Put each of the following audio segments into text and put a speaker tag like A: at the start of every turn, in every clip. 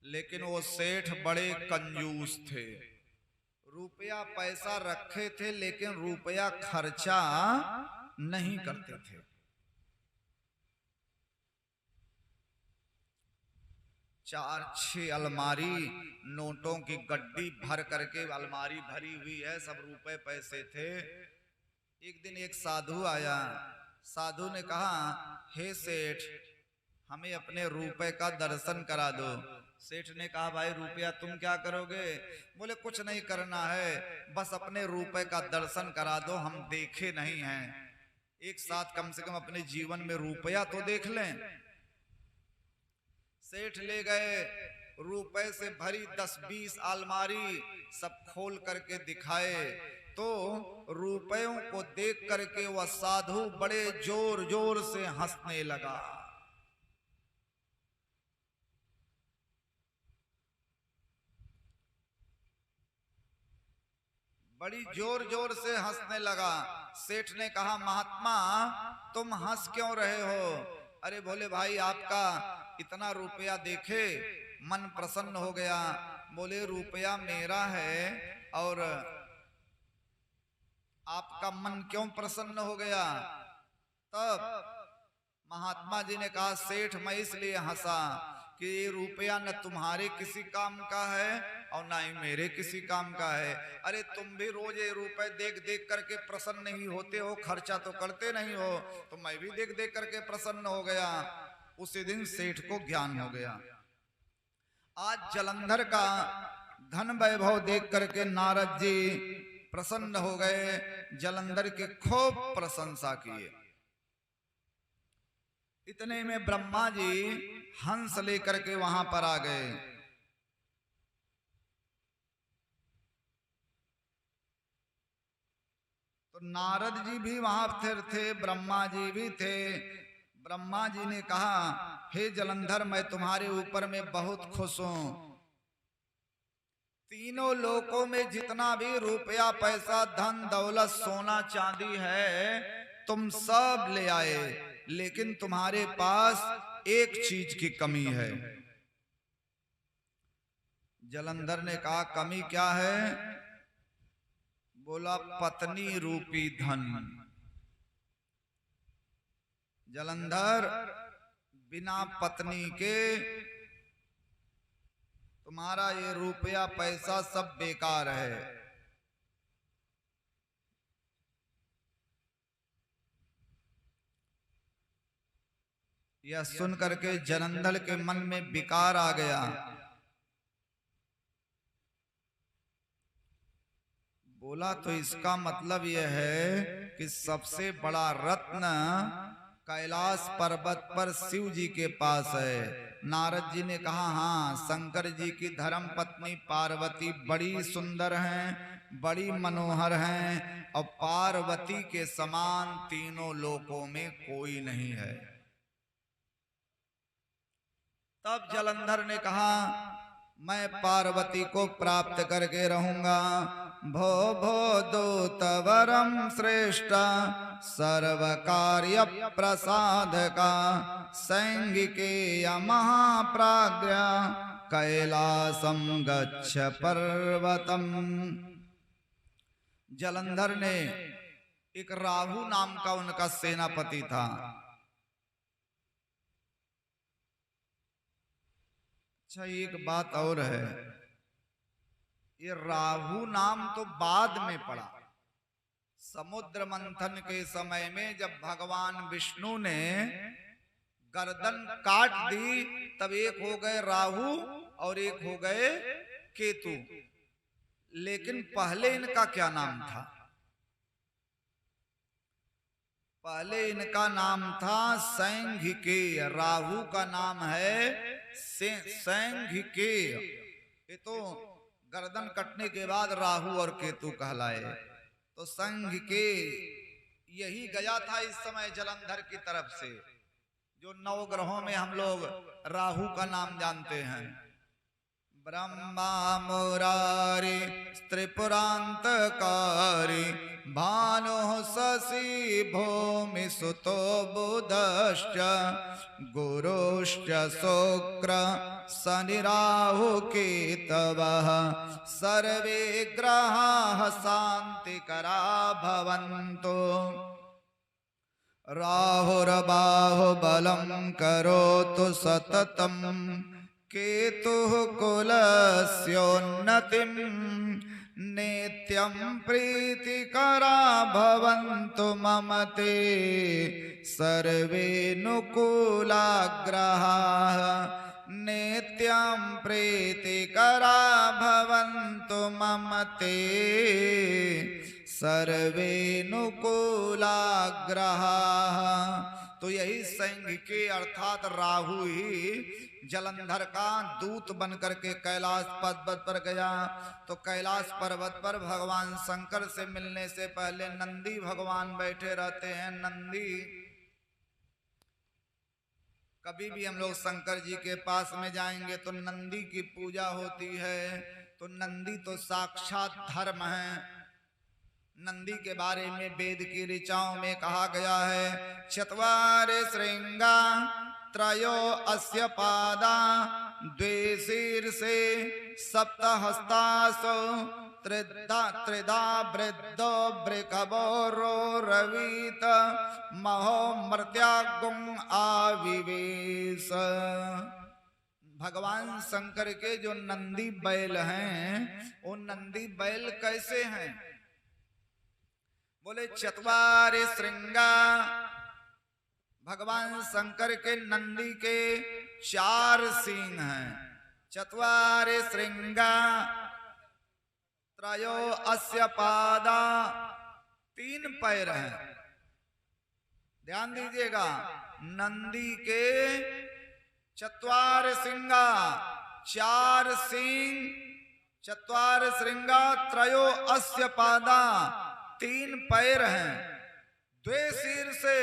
A: लेकिन वो सेठ बड़े कंजूस थे। रुपया पैसा रखे थे लेकिन रुपया खर्चा नहीं करते थे। चार छह अलमारी नोटों की गड्डी भर करके अलमारी भरी हुई है, सब रुपए पैसे थे। एक दिन एक साधु आया। साधु ने कहा, हे सेठ, हमें अपने रुपए का दर्शन करा दो। सेठ ने कहा, भाई रुपया तुम क्या करोगे? बोले कुछ नहीं करना है, बस अपने रुपए का दर्शन करा दो, हम देखे नहीं हैं। एक साथ कम से कम अपने जीवन में रुपया तो देख लें। सेठ ले गए, रुपए से भरी 10-20 अलमारी सब खोल करके दिखाए तो रुपयों को देख करके वह साधु बड़े जोर जोर से हंसने लगा। बड़ी जोर जोर से हंसने लगा। सेठ ने कहा, महात्मा तुम हंस क्यों रहे हो? अरे बोले भाई आपका इतना रुपया देखे मन प्रसन्न हो गया। बोले रुपया मेरा है और आपका मन क्यों प्रसन्न हो गया? तब महात्मा जी ने कहा, सेठ मैं इसलिए हंसा कि ये रुपया न तुम्हारे किसी काम का है और ना ही मेरे किसी काम का है। अरे तुम भी रोज ये रुपए देख देख करके प्रसन्न नहीं होते हो, खर्चा तो करते नहीं हो, तो मैं भी देख देख करके प्रसन्न हो गया। उसी दिन सेठ को ज्ञान हो गया। आज जलंधर का धन वैभव देख करके नारद जी प्रसन्न हो गए, जलंधर की खूब प्रशंसा किए। इतने में ब्रह्मा जी हंस लेकर के वहां पर आ गए। तो नारद जी भी वहां थे, ब्रह्मा जी भी थे। ब्रह्मा जी ने कहा, हे जलंधर मैं तुम्हारे ऊपर में बहुत खुश हूं। तीनों लोकों में जितना भी रुपया पैसा धन दौलत सोना चांदी है तुम सब ले आए, लेकिन तुम्हारे पास एक चीज की कमी है। जलंधर ने कहा, कमी क्या है? बोला, पत्नी रूपी धन। जलंधर बिना पत्नी के तुम्हारा ये रुपया पैसा सब बेकार है। यह सुन करके जलंधर के मन में विकार आ गया। बोला, तो इसका मतलब यह है कि सबसे बड़ा रत्न कैलाश पर्वत पर शिव जी के पास है। नारद जी ने कहा, हाँ, शंकर जी की धर्म पत्नी पार्वती बड़ी सुंदर हैं, बड़ी मनोहर हैं और पार्वती के समान तीनों लोकों में कोई नहीं है। तब जलंधर ने कहा, मैं पार्वती को प्राप्त करके रहूंगा। भो भो दूतवरम श्रेष्ठ सर्वकार्य प्रसादका सैंगिकेय महाप्राज्ञ कैलासम गच्छ पर्वतम। जलंधर ने, एक राहु नाम का उनका सेनापति था। अच्छा, एक बात और है, ये राहु नाम तो बाद में पड़ा। समुद्र मंथन के समय में जब भगवान विष्णु ने गर्दन काट दी तब एक हो गए राहु और एक हो गए केतु। लेकिन पहले इनका क्या नाम था? पहले इनका नाम था सैंघिकेय। राहु का नाम है सैंघिकेय। ये तो गर्दन कटने के बाद राहु और केतु कहलाए। तो सैंघिकेय यही गया था इस समय जलंधर की तरफ से, जो 9 ग्रहों में हम लोग राहु का नाम जानते हैं। ब्रह्मा मुरारी त्रिपुरांतकारी भानु शशि भूमि सुतो बुधश्च गुरुश्च शुक्र शनि राहु केतवः सर्वे ग्रहाः शान्तिकरा भवन्तु। राहुर्बाहुबलं करोतु सततं केतुः कुलस्योन्नतिं नित्यं प्रीतिकरा भवन्तु मम ते सर्वे नुकूलाग्रहाः नित्यं प्रीतिकरा भवन्तु मम ते सर्वे नुकूलाग्रहाः। तो यही संघ के अर्थात राहु ही जलंधर का दूत बनकर के कैलाश पर्वत पर गया। तो कैलाश पर्वत पर भगवान शंकर से मिलने से पहले नंदी भगवान बैठे रहते हैं। नंदी, कभी भी हम लोग शंकर जी के पास में जाएंगे तो नंदी की पूजा होती है। तो नंदी तो साक्षात धर्म है। नंदी के बारे में वेद की ऋचाओं में कहा गया है, चत्वारे श्रृंगा त्रयो अस्य पादा द्वे शीर्षे सप्त हस्तासो त्रिधा वृद्धो वृकबोरो रवीत महो मर्त्यागुं आविवेश। भगवान शंकर के जो नंदी बैल हैं, वो नंदी बैल कैसे हैं? बोले चत्वारे श्रृंगा, भगवान शंकर के नंदी के 4 सींग हैं। चत्वारे श्रृंगा त्रयो अस्य पादा, 3 पैर हैं। ध्यान दीजिएगा, नंदी के चत्वार श्रृंगा, 4 सींग, चत्वार श्रृंगा त्रयो अस्य पादा, 3 पैर हैं। द्वे सिर से,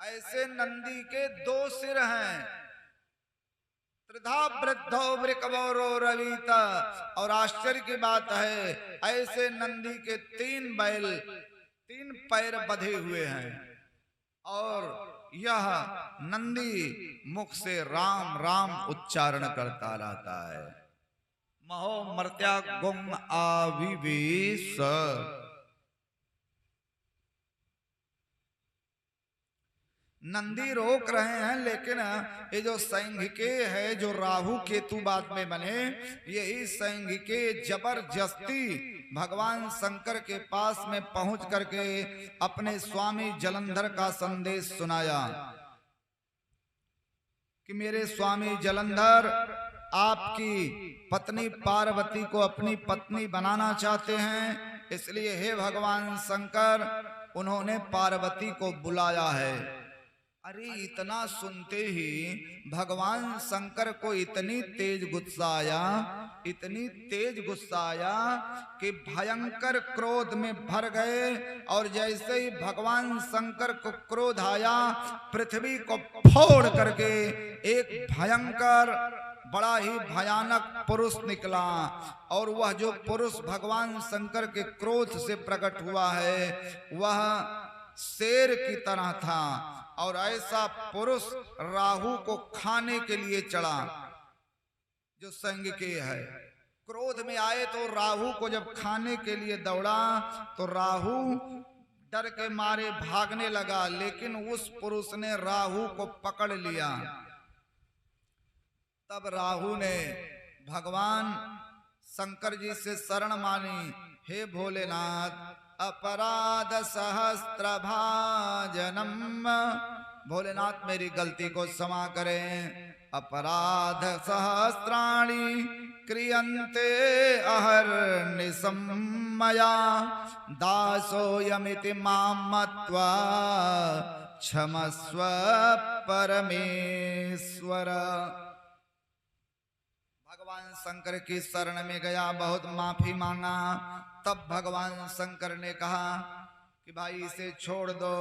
A: ऐसे नंदी के 2 सिर हैं। त्रिधा वृद्धो वृकबोरो रवीत, और आश्चर्य की बात है ऐसे नंदी के 3 बैल 3 पैर बंधे हुए हैं। और यह नंदी मुख से राम राम उच्चारण करता रहता है। महो मर्त्या गुम आविवेश। नंदी रोक रहे हैं, लेकिन ये जो संघ के है, जो राहु केतु बाद में बने, यही संघ के जबरदस्ती भगवान शंकर के पास में पहुंच करके अपने स्वामी जलंधर का संदेश सुनाया कि मेरे स्वामी जलंधर आपकी पत्नी पार्वती को अपनी पत्नी बनाना चाहते हैं, इसलिए हे भगवान शंकर उन्होंने पार्वती को बुलाया है। अरे इतना सुनते ही भगवान शंकर को इतनी तेज गुस्सा आया, इतनी तेज गुस्सा आया कि भयंकर क्रोध में भर गए। और जैसे ही भगवान शंकर को क्रोध आया, पृथ्वी को फोड़ करके एक भयंकर बड़ा ही भयानक पुरुष निकला। और वह जो पुरुष भगवान शंकर के क्रोध से प्रकट हुआ है, वह शेर की तरह था। और ऐसा पुरुष राहु को खाने के लिए चढ़ा, जो संघ के है। क्रोध में आए तो राहु को जब खाने के लिए दौड़ा तो राहु डर के मारे भागने लगा, लेकिन उस पुरुष ने राहु को पकड़ लिया। तब राहु ने भगवान शंकर जी से शरण मानी, हे भोलेनाथ अपराध सहस्त्र भाजनम, भोलेनाथ मेरी गलती को क्षमा करें। अपराध सहस्त्राणि क्रियन्ते अहर्निशं मया, दासोऽयमिति मां मत्वा क्षमस्व परमेश्वर। भगवान शंकर की शरण में गया, बहुत माफी मांगा। तब भगवान शंकर ने कहा कि भाई इसे छोड़ दो।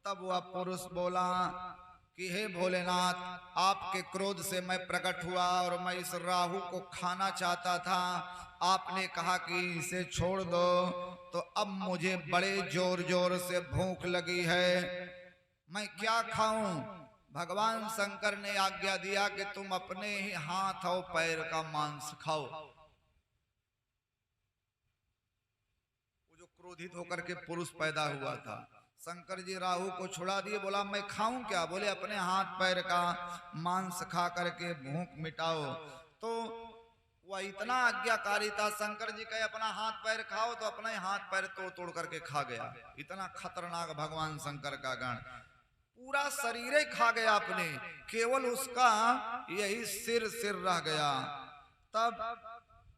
A: तब वह पुरुष बोला कि हे भोलेनाथ, आपके क्रोध से मैं प्रकट हुआ और मैं इस राहु को खाना चाहता था। आपने कहा कि इसे छोड़ दो, तो अब मुझे बड़े जोर जोर से भूख लगी है, मैं क्या खाऊं? भगवान शंकर ने आज्ञा दिया कि तुम अपने ही हाथ और पैर का मांस खाओ। वो जो क्रोधित होकर के पुरुष पैदा हुआ था, शंकर जी राहु को छुड़ा दिए, बोला मैं खाऊं क्या? बोले अपने हाथ पैर का मांस खा करके भूख मिटाओ। तो वह इतना आज्ञाकारी था, शंकर जी कहे अपना हाथ पैर खाओ तो अपना ही हाथ पैर तोड़ तोड़ करके खा गया। इतना खतरनाक भगवान शंकर का गण, पूरा शरीर ही खा गया अपने, केवल उसका यही सिर सिर रह गया। तब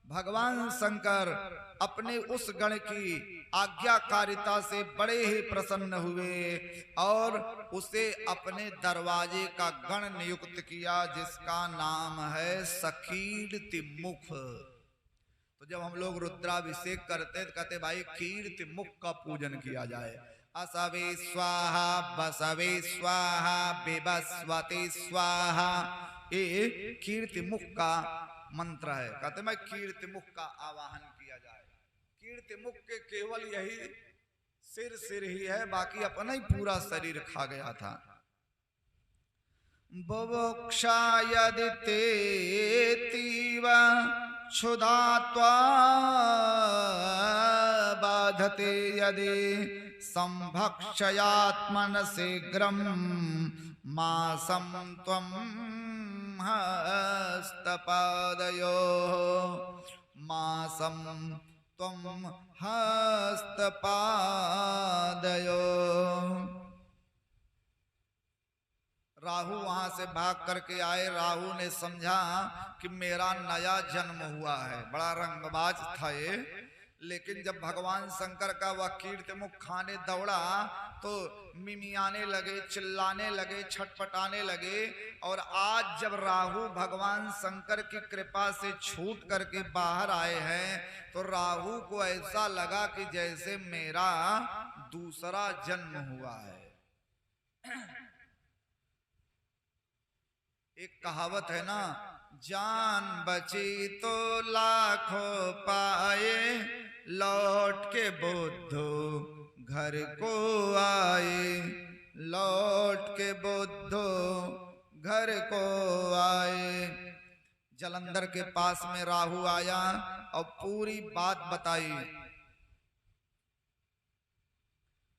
A: भगवान शंकर अपने उस गण की आज्ञाकारिता से बड़े ही प्रसन्न हुए और उसे अपने दरवाजे का गण नियुक्त किया, जिसका नाम है सकीर्ति मुख। तो जब हम लोग रुद्राभिषेक करते तो कहते भाई कीर्ति मुख का पूजन किया जाए। असवे स्वाहा बसवे स्वाहा बिबस्वते स्वाहा, ये कीर्ति मुख का मंत्र है। कहते मैं कीर्ति मुख का आवाहन किया जाए। कीर्ति मुख के केवल यही सिर सिर ही है, बाकी अपना ही पूरा शरीर खा गया था। बुभुक्षा यदि ते तीव क्षुधा त्वा बाधते यदि संभक्षयात्मन शीघ्रं मासं त्वं हस्तपादयो, मासं त्वं हस्तपादयो। राहु वहां से भाग करके आए। राहु ने समझा कि मेरा नया जन्म हुआ है, बड़ा रंगबाज था ये। लेकिन जब भगवान शंकर का वह कीर्ति मुख खाने दौड़ा तो मिमियाने लगे, चिल्लाने लगे, छटपटाने लगे। और आज जब राहु भगवान शंकर की कृपा से छूट करके बाहर आए हैं तो राहु को ऐसा लगा कि जैसे मेरा दूसरा जन्म हुआ है। एक कहावत है ना, जान बची तो लाखों पाए, लौट के बुद्धो घर को आए, लौट के बुद्धो घर को आए। जलंधर के पास में राहु आया और पूरी बात बताई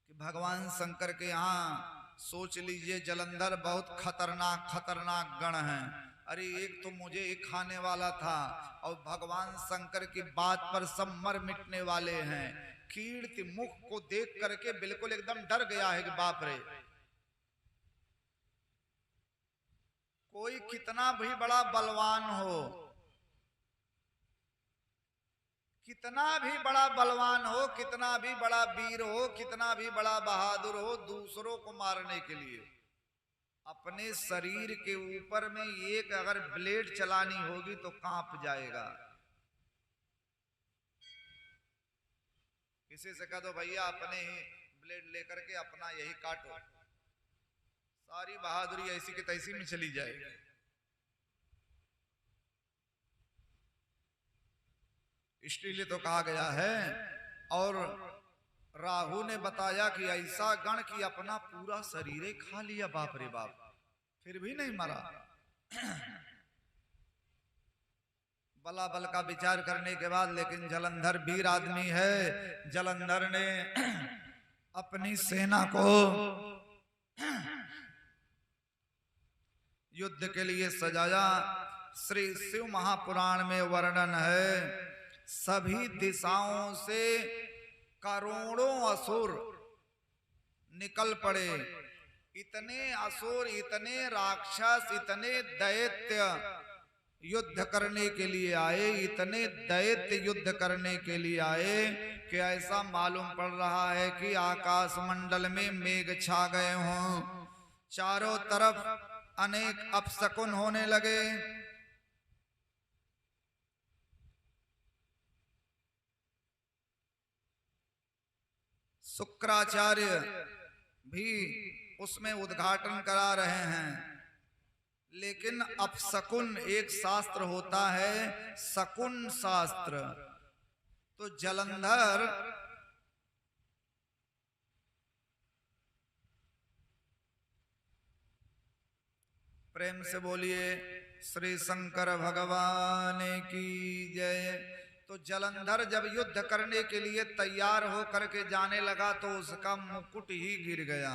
A: कि भगवान शंकर के यहाँ सोच लीजिए जलंधर बहुत खतरनाक खतरनाक गण हैं। अरे एक तो मुझे एक खाने वाला था और भगवान शंकर की बात पर सब मर मिटने वाले हैं। कीर्ति मुख को देख करके बिल्कुल एकदम डर गया है कि बाप रे, कोई कितना भी बड़ा बलवान हो, कितना भी बड़ा बलवान हो, कितना भी बड़ा वीर हो, कितना भी बड़ा बहादुर हो, दूसरों को मारने के लिए अपने शरीर के ऊपर में एक अगर ब्लेड चलानी होगी तो कांप जाएगा। किसी से कह दो भैया अपने ही ब्लेड लेकर के अपना यही काटो, सारी बहादुरी ऐसी की तैसी में चली जाएगी। इसलिए तो कहा गया है। और राहु ने बताया कि ऐसा गण की अपना पूरा शरीर खा लिया, बाप रे बाप, फिर भी नहीं मरा। बला बल का विचार करने के बाद, लेकिन जलंधर वीर आदमी है, जलंधर ने अपनी सेना को युद्ध के लिए सजाया। श्री शिव महापुराण में वर्णन है, सभी दिशाओं से करोड़ों असुर निकल पड़े। इतने असुर, इतने राक्षस, इतने दैत्य युद्ध करने के लिए आए, इतने दैत्य युद्ध करने के लिए आए कि ऐसा मालूम पड़ रहा है कि आकाश मंडल में मेघ छा गए हों। चारों तरफ अनेक अपशकुन होने लगे। शुक्राचार्य भी उसमें उद्घाटन करा रहे हैं। लेकिन अपशकुन एक शास्त्र होता है, शकुन शास्त्र। तो जलंधर प्रेम से बोलिए श्री शंकर भगवान की जय। तो जलंधर जब युद्ध करने के लिए तैयार हो करके जाने लगा तो उसका मुकुट ही गिर गया।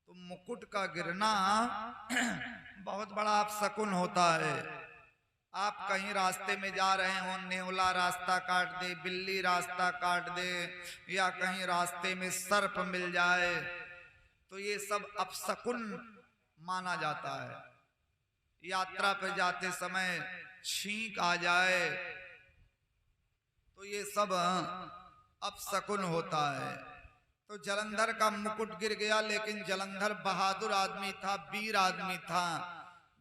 A: तो मुकुट का गिरना बहुत बड़ा अपशकुन होता है। आप कहीं रास्ते में जा रहे हो, नेवला रास्ता काट दे, बिल्ली रास्ता काट दे, या कहीं रास्ते में सर्प मिल जाए, तो ये सब अपशकुन माना जाता है। यात्रा पे जाते समय छींक आ जाए तो ये सब अपशकुन होता है। तो जलंधर का मुकुट गिर गया, लेकिन जलंधर बहादुर आदमी था, वीर आदमी था।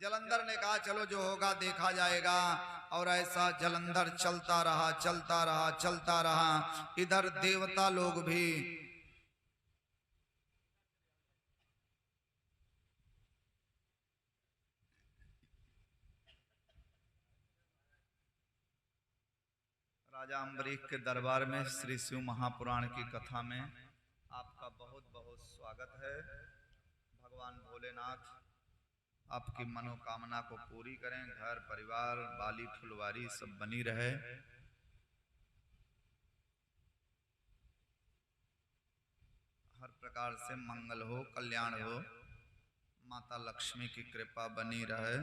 A: जलंधर ने कहा चलो जो होगा देखा जाएगा, और ऐसा जलंधर चलता रहा चलता रहा चलता रहा। इधर देवता लोग भी राजा अम्बरीश के दरबार में श्री शिव महापुराण की कथा में आपका बहुत बहुत स्वागत है। भगवान भोलेनाथ आपकी मनोकामना को पूरी करें, घर परिवार बाली फुलवारी सब बनी रहे। हर प्रकार से मंगल हो, कल्याण हो, माता लक्ष्मी की कृपा बनी रहे।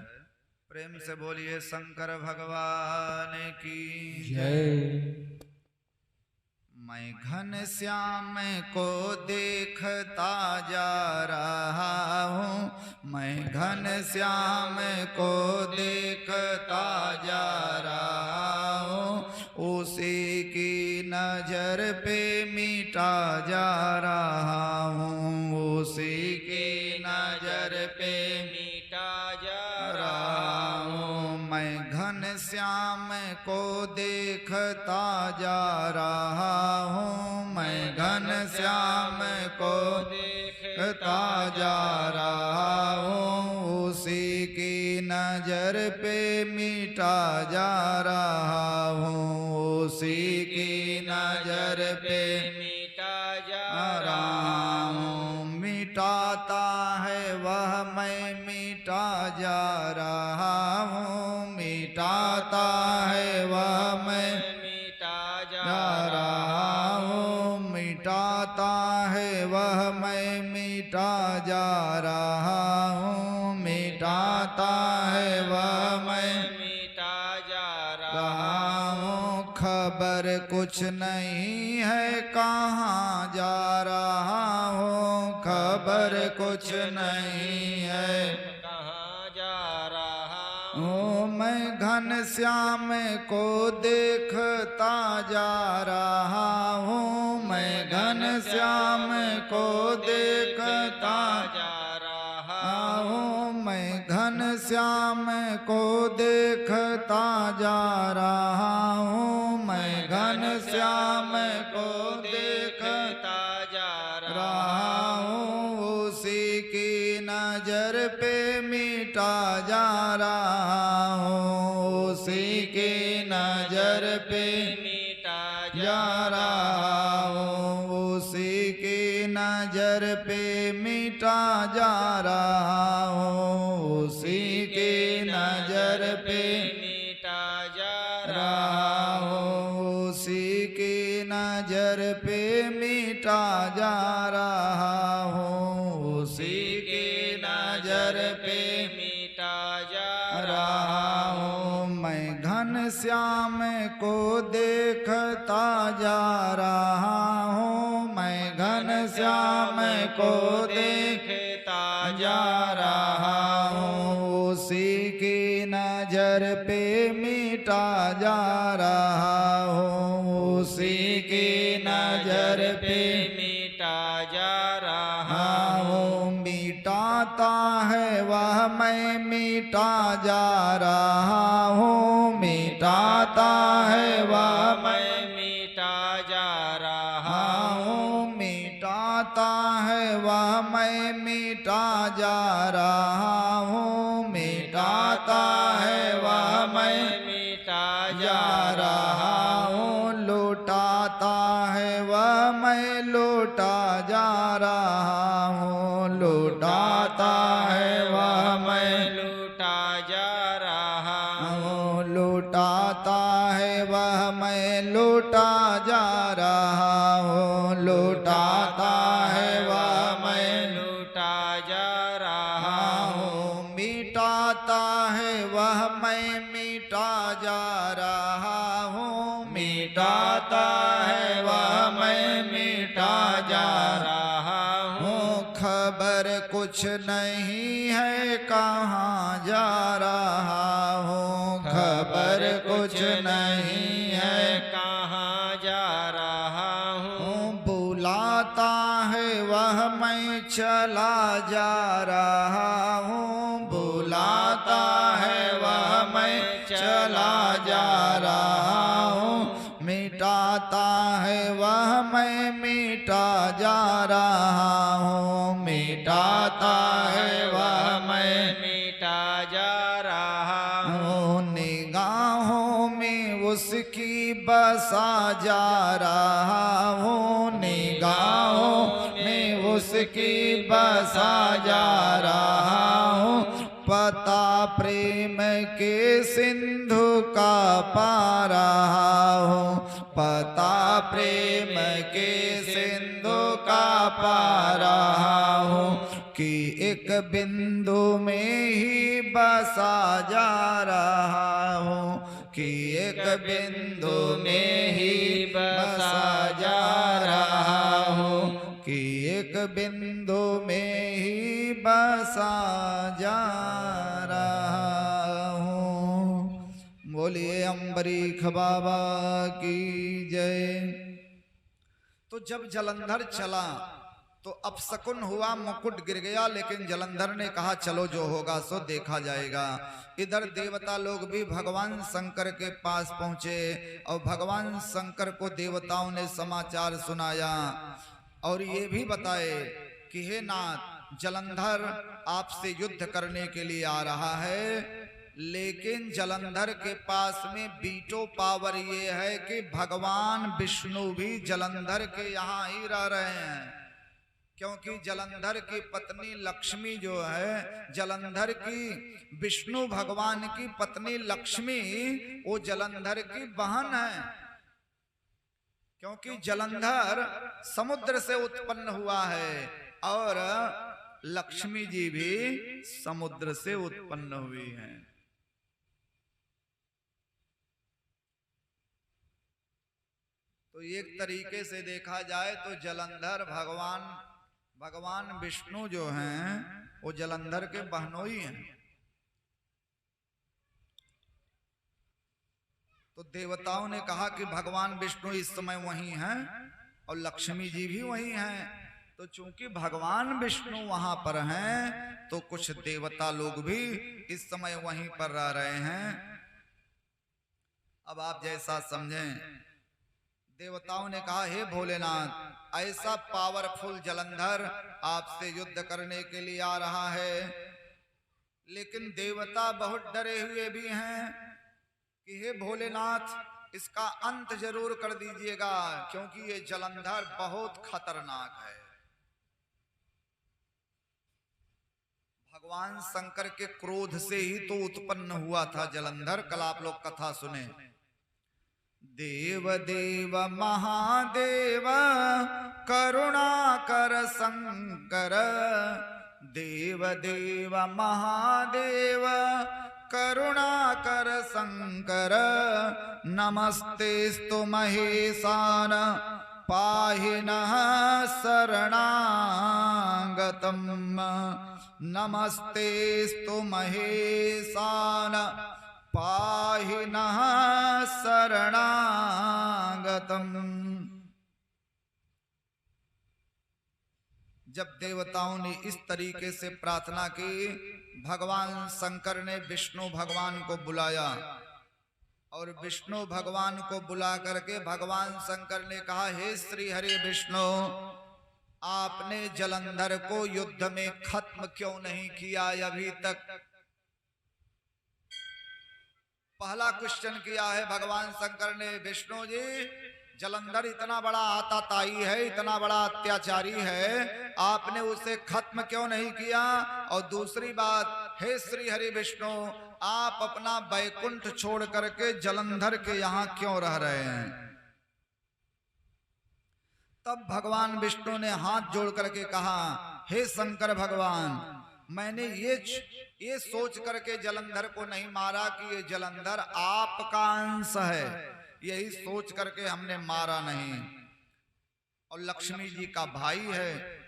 A: प्रेम से बोलिए शंकर भगवान की जय। मैं घनश्याम को देखता जा रहा हूँ, मैं घनश्याम को देखता जा रहा हूँ। उसी की नजर पे मिटा जा रहा हूँ, उसी की नजर पे मिटा जा रहा हूँ। मैं घनश्याम को देखता जा रहा हूँ, मैं घनश्याम को देखता जा रहा हूँ। उसी की नजर पे मिटा जा रहा हूँ, उसी की नजर पे मिटा जा रहा हूँ। मिटाता है वह मैं मिटा जा रहा हूँ, मिटाता है वह मैं मिटा जा रहा हूँ। मिटाता है वह मैं मिटा जा रहा हूँ, मिटाता है वह मैं मिटा जा रहा हूँ। खबर कुछ नहीं है कहाँ जा रहा हूँ, खबर कुछ नहीं है कहाँ जा रहा हूँ। मैं घनश्याम को देखता जा रहा हूँ, मैं घनश्याम को देखता जा रहा हूँ। मैं घनश्याम को देखता जा रहा हूँ, मैं घनश्याम को देखता जा रहा हूँ। उसी की नजर पे मिटा जा रहा हूँ, उसी की नजर पे मिटा जा रहा हूँ, उसी की नजर पे मिटा जा रहा हूँ, उसी की नजर पे मिटा जा रहा हूँ, उसी की नजर पे मिटा जा रहा हूँ, उसी की नजर पे मिटा जा रहा हूँ। मैं घनश्याम को देखता जा रहा हूँ, मैं घनश्याम को देखता जा रहा हूँ। उसी की नजर पे मिटा जा रहा हूँ, उसी की नजर पे मिटा जा रहा हूँ। मिटाता है वह मैं मिटा जा रहा हूँ, मिटाता है वह मैं मिटा जा रहा हूँ। मिटाता है वह मैं मिटा जा रहा हूँ, मिटाता है वह मैं मिटा जा रहा हूँ। लुटाता है वह मैं लुटा जा रहा हूँ, लुटाता है वह मैं लूटाता है वह मैं लूटा जा रहा हूँ, लूटाता है वह मैं
B: लूटा जा रहा हूँ,
A: मिटाता है वह मैं मिटा जा रहा हूँ,
B: मिटाता है वह मैं मिटा जा रहा हूँ,
A: खबर कुछ नहीं है कहाँ जा रहा हूँ, खबर कुछ नहीं है
B: कहाँ जा रहा हूँ,
A: बुलाता है वह मैं चला जा रहा हूँ, बुलाता है वह मैं चला जा रहा हूँ, मिटाता है वह मैं मिटा जा रहा हूँ, मिटाता है वह मैं
B: मिटा जा रहा हूँ,
A: निगाहों में उसकी बसा जा रहा हूँ, निगाहों में उसकी बसा जा रहा हूँ, पता प्रेम के सिंधु का पा रहा हूँ, पता प्रेम के सिंधु का पा रहा हूँ, कि एक बिंदु में ही बसा जा रहा हूँ, कि एक बिंदु में ही बसा जा रहा हूँ, कि एक बिंदु में ही बसा जा रहा हूँ। बोलिए अम्बरीश बाबा की जय। तो जब जलंधर चला तो अपशकुन हुआ, मुकुट गिर गया, लेकिन जलंधर ने कहा चलो जो होगा सो देखा जाएगा। इधर देवता लोग भी भगवान शंकर के पास पहुंचे और भगवान शंकर को देवताओं ने समाचार सुनाया और ये भी बताए कि हे नाथ, जलंधर आपसे युद्ध करने के लिए आ रहा है, लेकिन जलंधर के पास में बीटो पावर ये है कि भगवान विष्णु भी जलंधर के यहाँ ही रह रहे हैं, क्योंकि जलंधर की पत्नी लक्ष्मी जो है, जलंधर की विष्णु भगवान की पत्नी लक्ष्मी वो जलंधर की बहन है, क्योंकि जलंधर समुद्र से उत्पन्न हुआ है और लक्ष्मी जी भी समुद्र से उत्पन्न हुई हैं। तो एक तरीके से देखा जाए तो जलंधर भगवान विष्णु जो हैं वो जलंधर के बहनोई हैं। तो देवताओं ने कहा कि भगवान विष्णु इस समय वहीं हैं और लक्ष्मी जी भी वहीं हैं, तो चूंकि भगवान विष्णु वहां पर हैं तो कुछ देवता लोग भी इस समय वहीं पर रह रहे हैं। अब आप जैसा समझें। देवताओं ने कहा हे भोलेनाथ, ऐसा पावरफुल जलंधर आपसे युद्ध करने के लिए आ रहा है, लेकिन देवता बहुत डरे हुए भी हैं कि हे भोलेनाथ इसका अंत जरूर कर दीजिएगा, क्योंकि ये जलंधर बहुत खतरनाक है। भगवान शंकर के क्रोध से ही तो उत्पन्न हुआ था जलंधर। कल आप लोग कथा सुने। देव देव महादेव करुणाकर शंकर, देव देव महादेव करुणाकर शंकर, नमस्तेस्तु महेशान पाहि नः शरणागतम्, नमस्तेस्तु महेशान पाहि नः शरणागतम्। जब देवताओं ने इस तरीके से प्रार्थना की, भगवान शंकर ने विष्णु भगवान को बुलाया और विष्णु भगवान को बुला करके भगवान शंकर ने कहा हे श्री हरि विष्णु, आपने जलंधर को युद्ध में खत्म क्यों नहीं किया अभी तक? पहला क्वेश्चन किया है भगवान शंकर ने। विष्णु जी, जलंधर इतना बड़ा आताताई है, इतना बड़ा अत्याचारी है, आपने उसे खत्म क्यों नहीं किया? और दूसरी बात, हे श्री हरि विष्णु, आप अपना बैकुंठ छोड़ करके जलंधर के यहाँ क्यों रह रहे हैं? तब भगवान विष्णु ने हाथ जोड़ करके कहा, हे शंकर भगवान, मैंने ये सोच करके जलंधर को नहीं मारा कि ये जलंधर आपका अंश है, यही सोच करके हमने मारा नहीं, और लक्ष्मी जी का भाई है।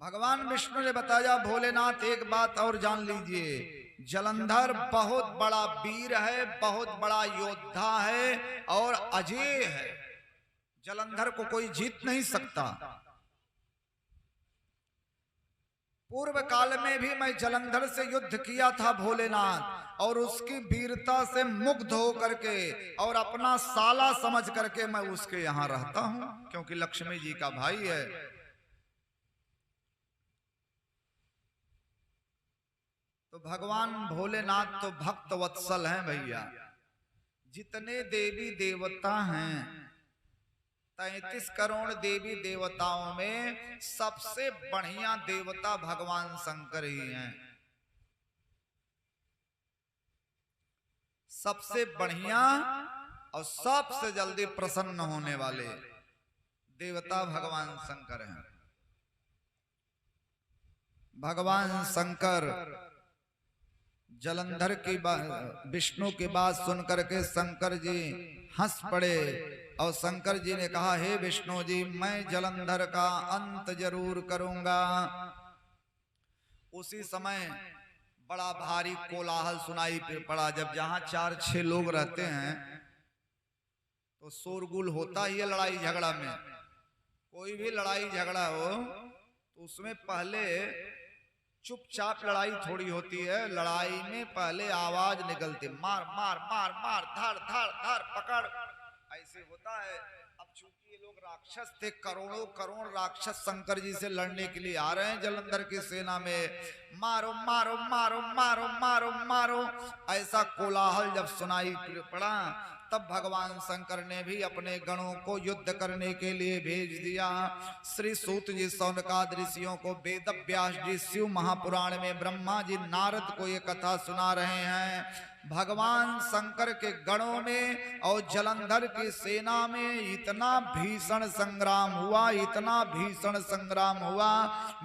A: भगवान विष्णु ने बताया, भोलेनाथ एक बात और जान लीजिए, जलंधर बहुत बड़ा वीर है, बहुत बड़ा योद्धा है और अजेय है। जलंधर को कोई जीत नहीं सकता। पूर्व काल में भी मैं जलंधर से युद्ध किया था भोलेनाथ, और उसकी वीरता से मुग्ध हो करके और अपना साला समझ करके मैं उसके यहाँ रहता हूं, क्योंकि लक्ष्मी जी का भाई है। तो भगवान भोलेनाथ तो भक्त वत्सल हैं भैया। जितने देवी देवता हैं, 33 करोड़ देवी देवताओं में सबसे बढ़िया देवता भगवान शंकर ही हैं। सबसे बढ़िया और सबसे जल्दी प्रसन्न होने वाले देवता भगवान शंकर हैं। भगवान शंकर जलंधर की विष्णु की बात सुनकर के शंकर जी हंस पड़े, और शंकर जी ने कहा, हे विष्णु जी, मैं जलंधर का अंत जरूर करूंगा। उसी समय बड़ा भारी कोलाहल सुनाई पड़ा। जब जहां 4-6 लोग रहते हैं तो शोरगुल होता ही है लड़ाई झगड़ा में। कोई भी लड़ाई झगड़ा हो तो उसमें पहले चुपचाप लड़ाई थोड़ी होती है। लड़ाई में पहले आवाज निकलती, मार मार मार मार, धार धार धार, पकड़, ऐसे होता है। अब चूंकि ये लोग राक्षस थे, करोड़ों करोड़ राक्षस शंकर जी से लड़ने के लिए आ रहे हैं जलंधर की सेना में, मारो मारो मारो मारो मारो मारो, ऐसा कोलाहल जब सुनाई पड़ा, तब भगवान शंकर ने भी अपने गणों को युद्ध करने के लिए भेज दिया। श्री सूत जी सौनकादि ऋषियों को, वेद व्यास जी शिव महापुराण में ब्रह्मा जी नारद को ये कथा सुना रहे हैं। भगवान शंकर के गणों में और जलंधर की सेना में इतना भीषण संग्राम हुआ, इतना भीषण संग्राम हुआ।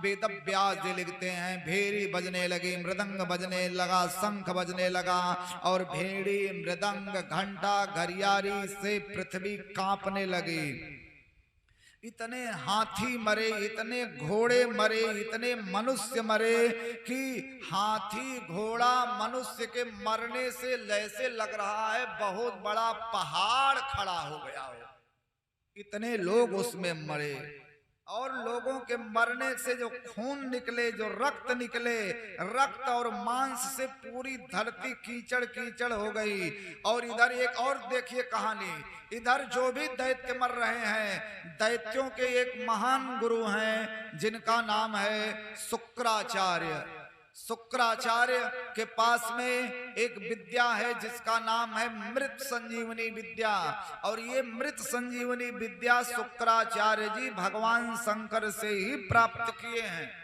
A: वेद व्यास जी लिखते हैं, भेरी बजने लगी, मृदंग बजने लगा, शंख बजने लगा, और भेड़ी मृदंग घंटा घरियारी से पृथ्वी कांपने लगी। इतने हाथी मरे, इतने घोड़े मरे, इतने मनुष्य मरे कि हाथी घोड़ा मनुष्य के मरने से जैसे लग रहा है बहुत बड़ा पहाड़ खड़ा हो गया हो। इतने लोग उसमें मरे, और लोगों के मरने से जो खून निकले, जो रक्त निकले, रक्त और मांस से पूरी धरती कीचड़ कीचड़ हो गई। और इधर एक और देखिए कहानी, इधर जो भी दैत्य मर रहे हैं, दैत्यों के एक महान गुरु हैं जिनका नाम है शुक्राचार्य। शुक्राचार्य के पास में एक विद्या है जिसका नाम है मृत संजीवनी विद्या, और ये मृत संजीवनी विद्या शुक्राचार्य जी भगवान शंकर से ही प्राप्त किए हैं।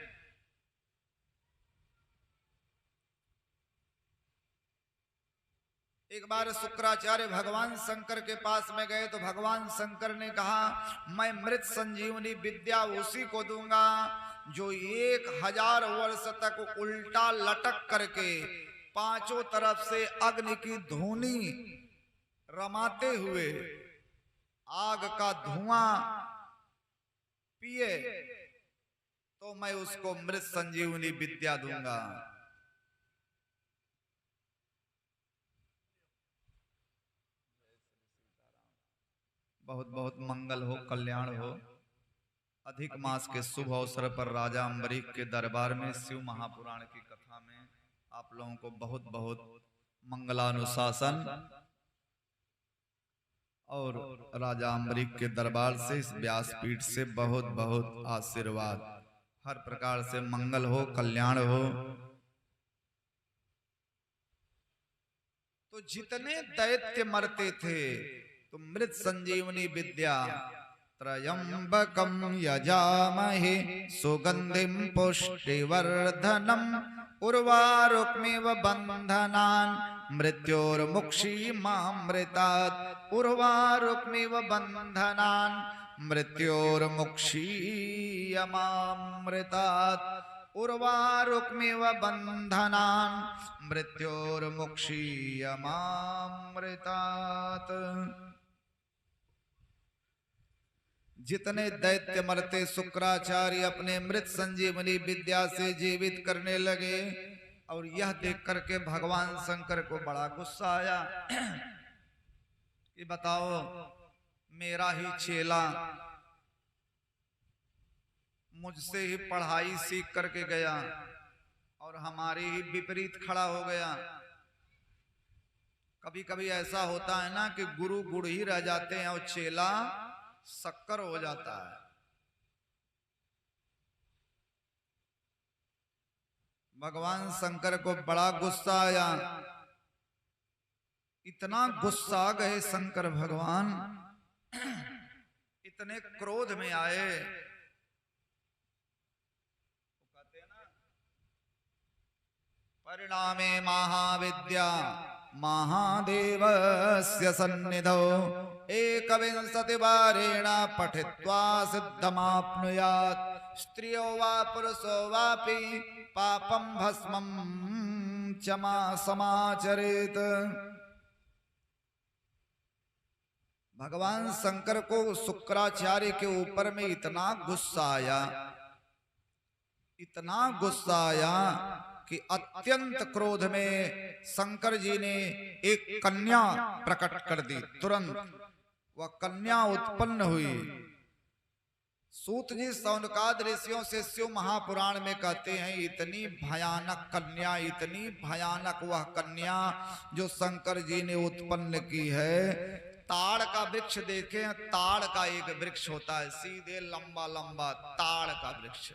A: एक बार शुक्राचार्य भगवान शंकर के पास में गए तो भगवान शंकर ने कहा, मैं मृत संजीवनी विद्या उसी को दूंगा जो 1000 वर्ष तक उल्टा लटक करके पांचों तरफ से अग्नि की धूनी रमाते हुए आग का धुआं पिए तो मैं उसको मृत संजीवनी विद्या दूंगा। बहुत बहुत मंगल हो, कल्याण हो। अधिक मास के शुभ अवसर पर राजा अम्बरीश के दरबार में शिव महापुराण की कथा में आप लोगों को बहुत बहुत मंगलानुशासन, और राजा अम्बरीश के दरबार से, इस व्यासपीठ से बहुत बहुत आशीर्वाद। हर प्रकार से मंगल हो, कल्याण हो। तो जितने दैत्य मरते थे तो मृत संजीवनी विद्या त्र्यंबकं यजामहे सुगंधिं पुष्टिवर्धनम् उर्वारुकमिव बन्धनान् मृत्योर्मुक्षीमामृतात् उर्वारुकमिव बन्धनान् मृत्योर्मुक्षीयमामृतात् उर्वारुकमिव बन्धनान् मृत्योर्मुक्षीयमामृतात्। जितने दैत्य मरते शुक्राचार्य अपने मृत संजीवनी विद्या से जीवित करने लगे। और यह देख करके भगवान शंकर को बड़ा गुस्सा आया कि बताओ, मेरा ही चेला मुझसे ही पढ़ाई सीख करके गया और हमारी ही विपरीत खड़ा हो गया। कभी कभी ऐसा होता है ना कि गुरु गुड़ ही रह जाते हैं और चेला शक्कर हो जाता है। भगवान शंकर को बड़ा गुस्सा आया। इतना गुस्सा आ गए शंकर भगवान, इतने क्रोध में आए। कहते हैं ना, परिणामे महाविद्या महादेवस्य सन्निधौ एकविंशतिवारेण पठित्वा सिद्धमाप्नुयात् स्त्रियो वा पुरुषो वापि पापं भस्मं समाचरेत्। भगवान शंकर को शुक्राचार्य के ऊपर में इतना गुस्सा आया, इतना गुस्सा आया कि अत्यंत क्रोध में शंकर जी ने एक कन्या प्रकट कर दी। तुरंत वह कन्या उत्पन्न हुई। सूत जी सौनकाद ऋषियों से शिव महापुराण में कहते हैं, इतनी भयानक कन्या, इतनी भयानक वह कन्या जो शंकर जी ने उत्पन्न की है। ताड़ का वृक्ष देखे, ताड़ का एक वृक्ष होता है, सीधे लंबा लंबा ताड़ का वृक्ष।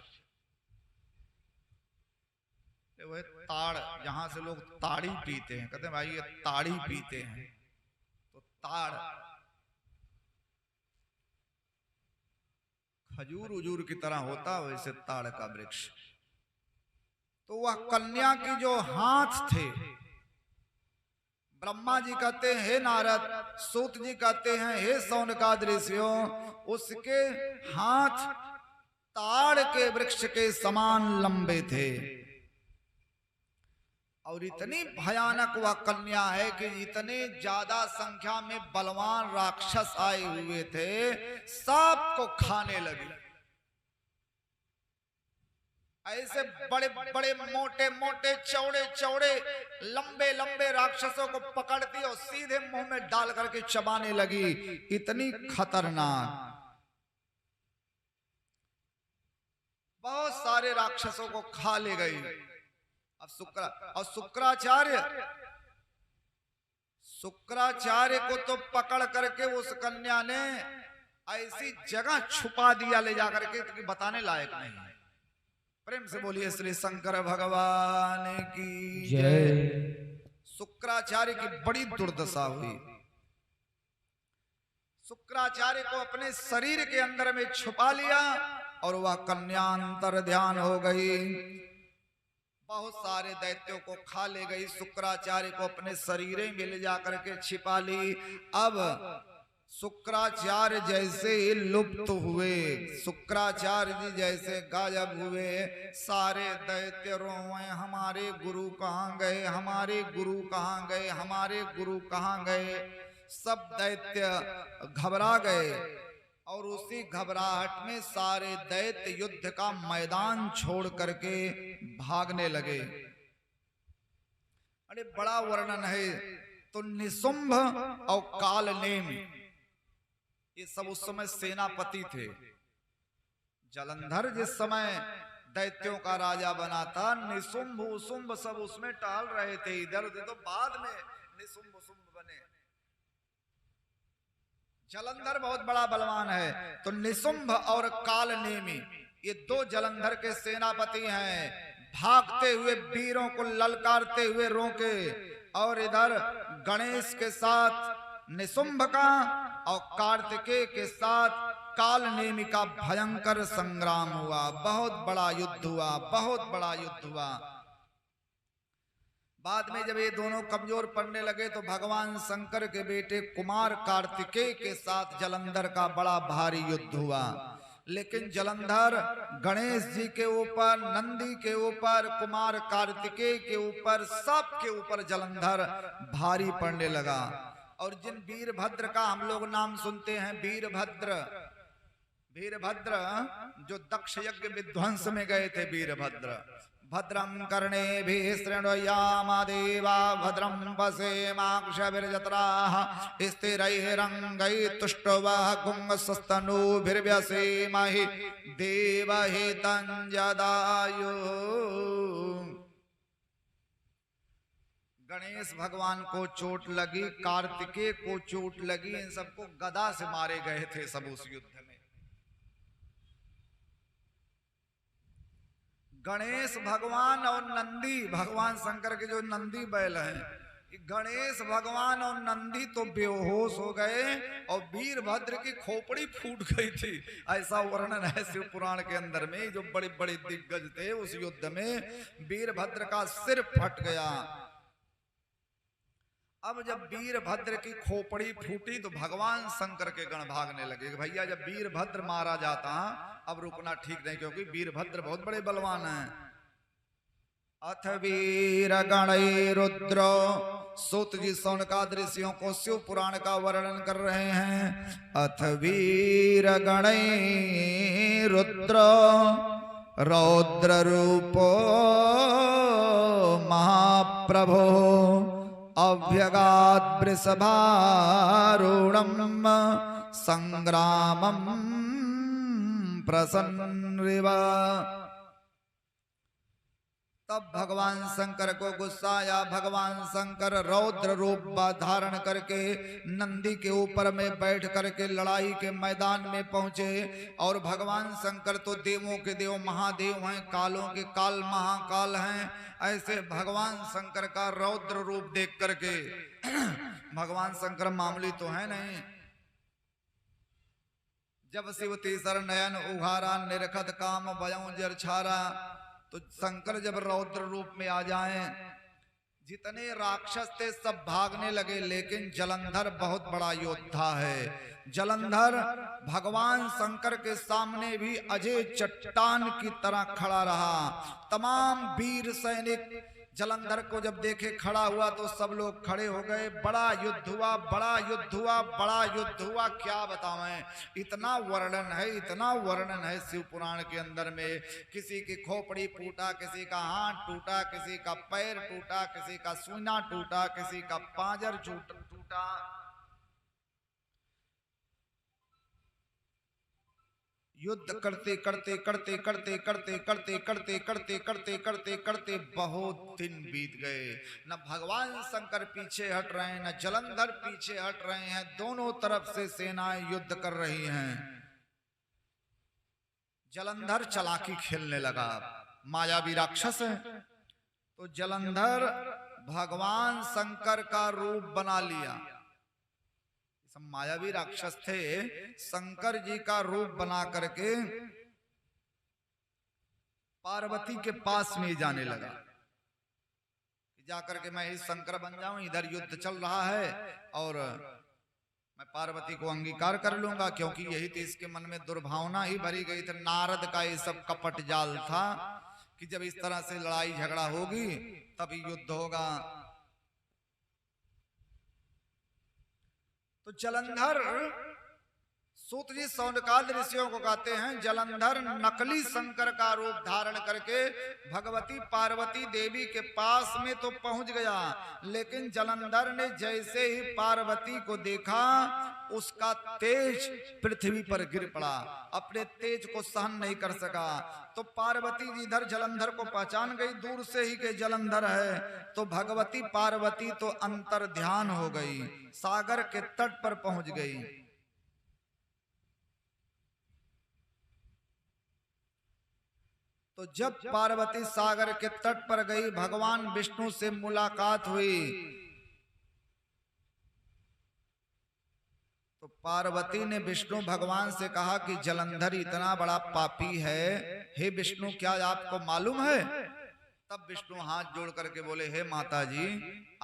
A: वह ताड़, जहां से लोग ताड़ी पीते हैं, कहते हैं भाई ये ताड़ी पीते हैं, तो ताड़ खजूर उजूर की तरह होता, वैसे ताड़ का वृक्ष। तो वह कन्या की जो हाथ थे, ब्रह्मा जी कहते हैं हे नारद, सूत जी कहते हैं हे सौनकाद ऋषियों, उसके हाथ ताड़ के वृक्ष के समान लंबे थे। और इतनी भयानक वह कन्या है कि इतने ज्यादा संख्या में बलवान राक्षस आए हुए थे, सबको खाने लगे। ऐसे बड़े बड़े मोटे मोटे चौड़े चौड़े लंबे लंबे राक्षसों को पकड़ती और सीधे मुंह में डाल करके चबाने लगी। इतनी खतरनाक, बहुत सारे राक्षसों को खा ले गई। अब शुक्राचार्य को तो पकड़ करके उस कन्या ने ऐसी जगह छुपा दिया ले जाकर के कि बताने लायक नहीं। प्रेम से बोलिए श्री शंकर भगवान की जय। शुक्राचार्य की बड़ी दुर्दशा हुई। शुक्राचार्य को अपने शरीर के अंदर में छुपा लिया और वह कन्या अंतर ध्यान हो गई। बहुत सारे दैत्यों को खा ले गई। शुक्राचार्य को अपने शरीर में ले जाकर के छिपा ली। अब शुक्राचार्य जैसे ही लुप्त हुए, शुक्राचार्य जी जैसे गायब हुए, सारे दैत्य रोए, हमारे गुरु कहाँ गए, हमारे गुरु कहाँ गए, हमारे गुरु कहाँ गए। सब दैत्य घबरा गए और उसी घबराहट में सारे दैत्य युद्ध का मैदान छोड़ करके भागने लगे। अरे बड़ा वर्णन है। तो निशुंभ और कालनेम ये सब उस समय सेनापति थे। जलंधर जिस समय दैत्यों का राजा बना था, निशुंभ उसुंभ सब उसमें टहल रहे थे इधर उधर, तो बाद में निशुंभ उसुंभ बने। जलंधर बहुत बड़ा बलवान है। तो निशुंभ और कालनेमी ये दो जलंधर के सेनापति हैं। भागते हुए वीरों को ललकारते हुए रोके और इधर गणेश के साथ निशुंभ का और कार्तिकेय के साथ काल नेमि का भयंकर संग्राम हुआ, बहुत बड़ा युद्ध हुआ, बहुत बड़ा युद्ध हुआ। बाद में जब ये दोनों कमजोर पड़ने लगे तो भगवान शंकर के बेटे कुमार कार्तिकेय के साथ जलंधर का बड़ा भारी युद्ध हुआ। लेकिन जलंधर गणेश जी के ऊपर, नंदी के ऊपर, कुमार कार्तिकेय के ऊपर, सब के ऊपर जलंधर भारी पड़ने लगा। और जिन वीरभद्र का हम लोग नाम सुनते हैं, वीरभद्र जो दक्ष यज्ञ विध्वंस में गए थे, वीरभद्र, भद्रं कर्णेभिः शृणुयामदेवा भद्रं पश्येमाक्षभिर्जत्राः स्थिरैरङ्गैः तुष्टुवः पुंसस्तनूभिर्व्यसेमहि देवहितं जदायुः। गणेश भगवान को चोट लगी, कार्तिकेय को चोट लगी, इन सबको गदा से मारे गए थे सब उस युद्ध में। गणेश भगवान और नंदी, भगवान शंकर के जो नंदी बैल हैं, गणेश भगवान और नंदी तो बेहोश हो गए और वीरभद्र की खोपड़ी फूट गई थी। ऐसा वर्णन है शिव पुराण के अंदर में। जो बड़े बड़े दिग्गज थे उस युद्ध में वीरभद्र का सिर फट गया। अब जब वीरभद्र की खोपड़ी फूटी तो भगवान शंकर के गण भागने लगे। भैया जब वीरभद्र मारा जाता अब रुकना ठीक नहीं, क्योंकि वीरभद्र बहुत बड़े बलवान हैं। अथ वीर गणै रुद्र, सूत जी सौनकादि ऋषियों को शिव पुराण का वर्णन कर रहे हैं। अथ वीर गणै रुद्र, रौद्र रूपो महाप्रभो, अभ्यगात् वृषभारूढं संग्रामं प्रसन्नरिव। तब भगवान शंकर को गुस्सा आया। भगवान शंकर रौद्र रूप धारण करके नंदी के ऊपर में बैठ करके लड़ाई के मैदान में पहुंचे। और भगवान शंकर तो देवों के देव महादेव हैं, कालों के काल महाकाल हैं। ऐसे भगवान शंकर का रौद्र रूप देख करके भगवान शंकर मामूली तो है नहीं। जब शिव तीसर नयन उघारा, निरखत काम भयं जर छारा। तो शंकर जब रौद्र रूप में आ जाएं, जितने राक्षस थे सब भागने लगे। लेकिन जलंधर बहुत बड़ा योद्धा है। जलंधर भगवान शंकर के सामने भी अजय चट्टान की तरह खड़ा रहा। तमाम वीर सैनिक जलंधर को जब देखे खड़ा हुआ तो सब लोग खड़े हो गए। बड़ा युद्ध हुआ, बड़ा युद्ध हुआ, बड़ा युद्ध हुआ। क्या बतावें, इतना वर्णन है, इतना वर्णन है शिव पुराण के अंदर में। किसी की खोपड़ी फूटा, किसी का हाथ टूटा, किसी का पैर टूटा, किसी का सूना टूटा, किसी का पांजर टूटा। युद्ध करते करते करते करते करते करते करते करते करते करते करते बहुत दिन बीत गए। न भगवान शंकर पीछे हट रहे हैं, न जलंधर पीछे हट रहे हैं। दोनों तरफ से सेनाएं युद्ध कर रही हैं। जलंधर चालाकी खेलने लगा, मायावी राक्षस है। तो जलंधर भगवान शंकर का रूप बना लिया। सब मायावी राक्षस थे। शंकर जी का रूप बना करके पार्वती के पास में जाने लगा। जाकर के मैं इस शंकर बन जाऊं, इधर युद्ध चल रहा है और मैं पार्वती को अंगीकार कर लूंगा। क्योंकि यही थी इसके मन में, दुर्भावना ही भरी गई थी। नारद का ये सब कपट जाल था कि जब इस तरह से लड़ाई झगड़ा होगी तभी युद्ध होगा। तो जलंधर, सूत जी सौनकादि ऋषियों को कहते हैं, जलंधर नकली शंकर का रूप धारण करके भगवती पार्वती देवी के पास में तो पहुंच गया। लेकिन जलंधर ने जैसे ही पार्वती को देखा उसका तेज पृथ्वी पर गिर पड़ा। अपने तेज को सहन नहीं कर सका। तो पार्वती जी इधर जलंधर को पहचान गई दूर से ही कि जलंधर है। तो भगवती पार्वती तो अंतर ध्यान हो गई, सागर के तट पर पहुंच गई। तो जब पार्वती सागर के तट पर गई, भगवान विष्णु से मुलाकात हुई। तो पार्वती ने विष्णु भगवान से कहा कि जलंधर इतना बड़ा पापी है, हे विष्णु क्या आपको मालूम है? तब विष्णु हाथ जोड़ करके बोले, हे माता जी,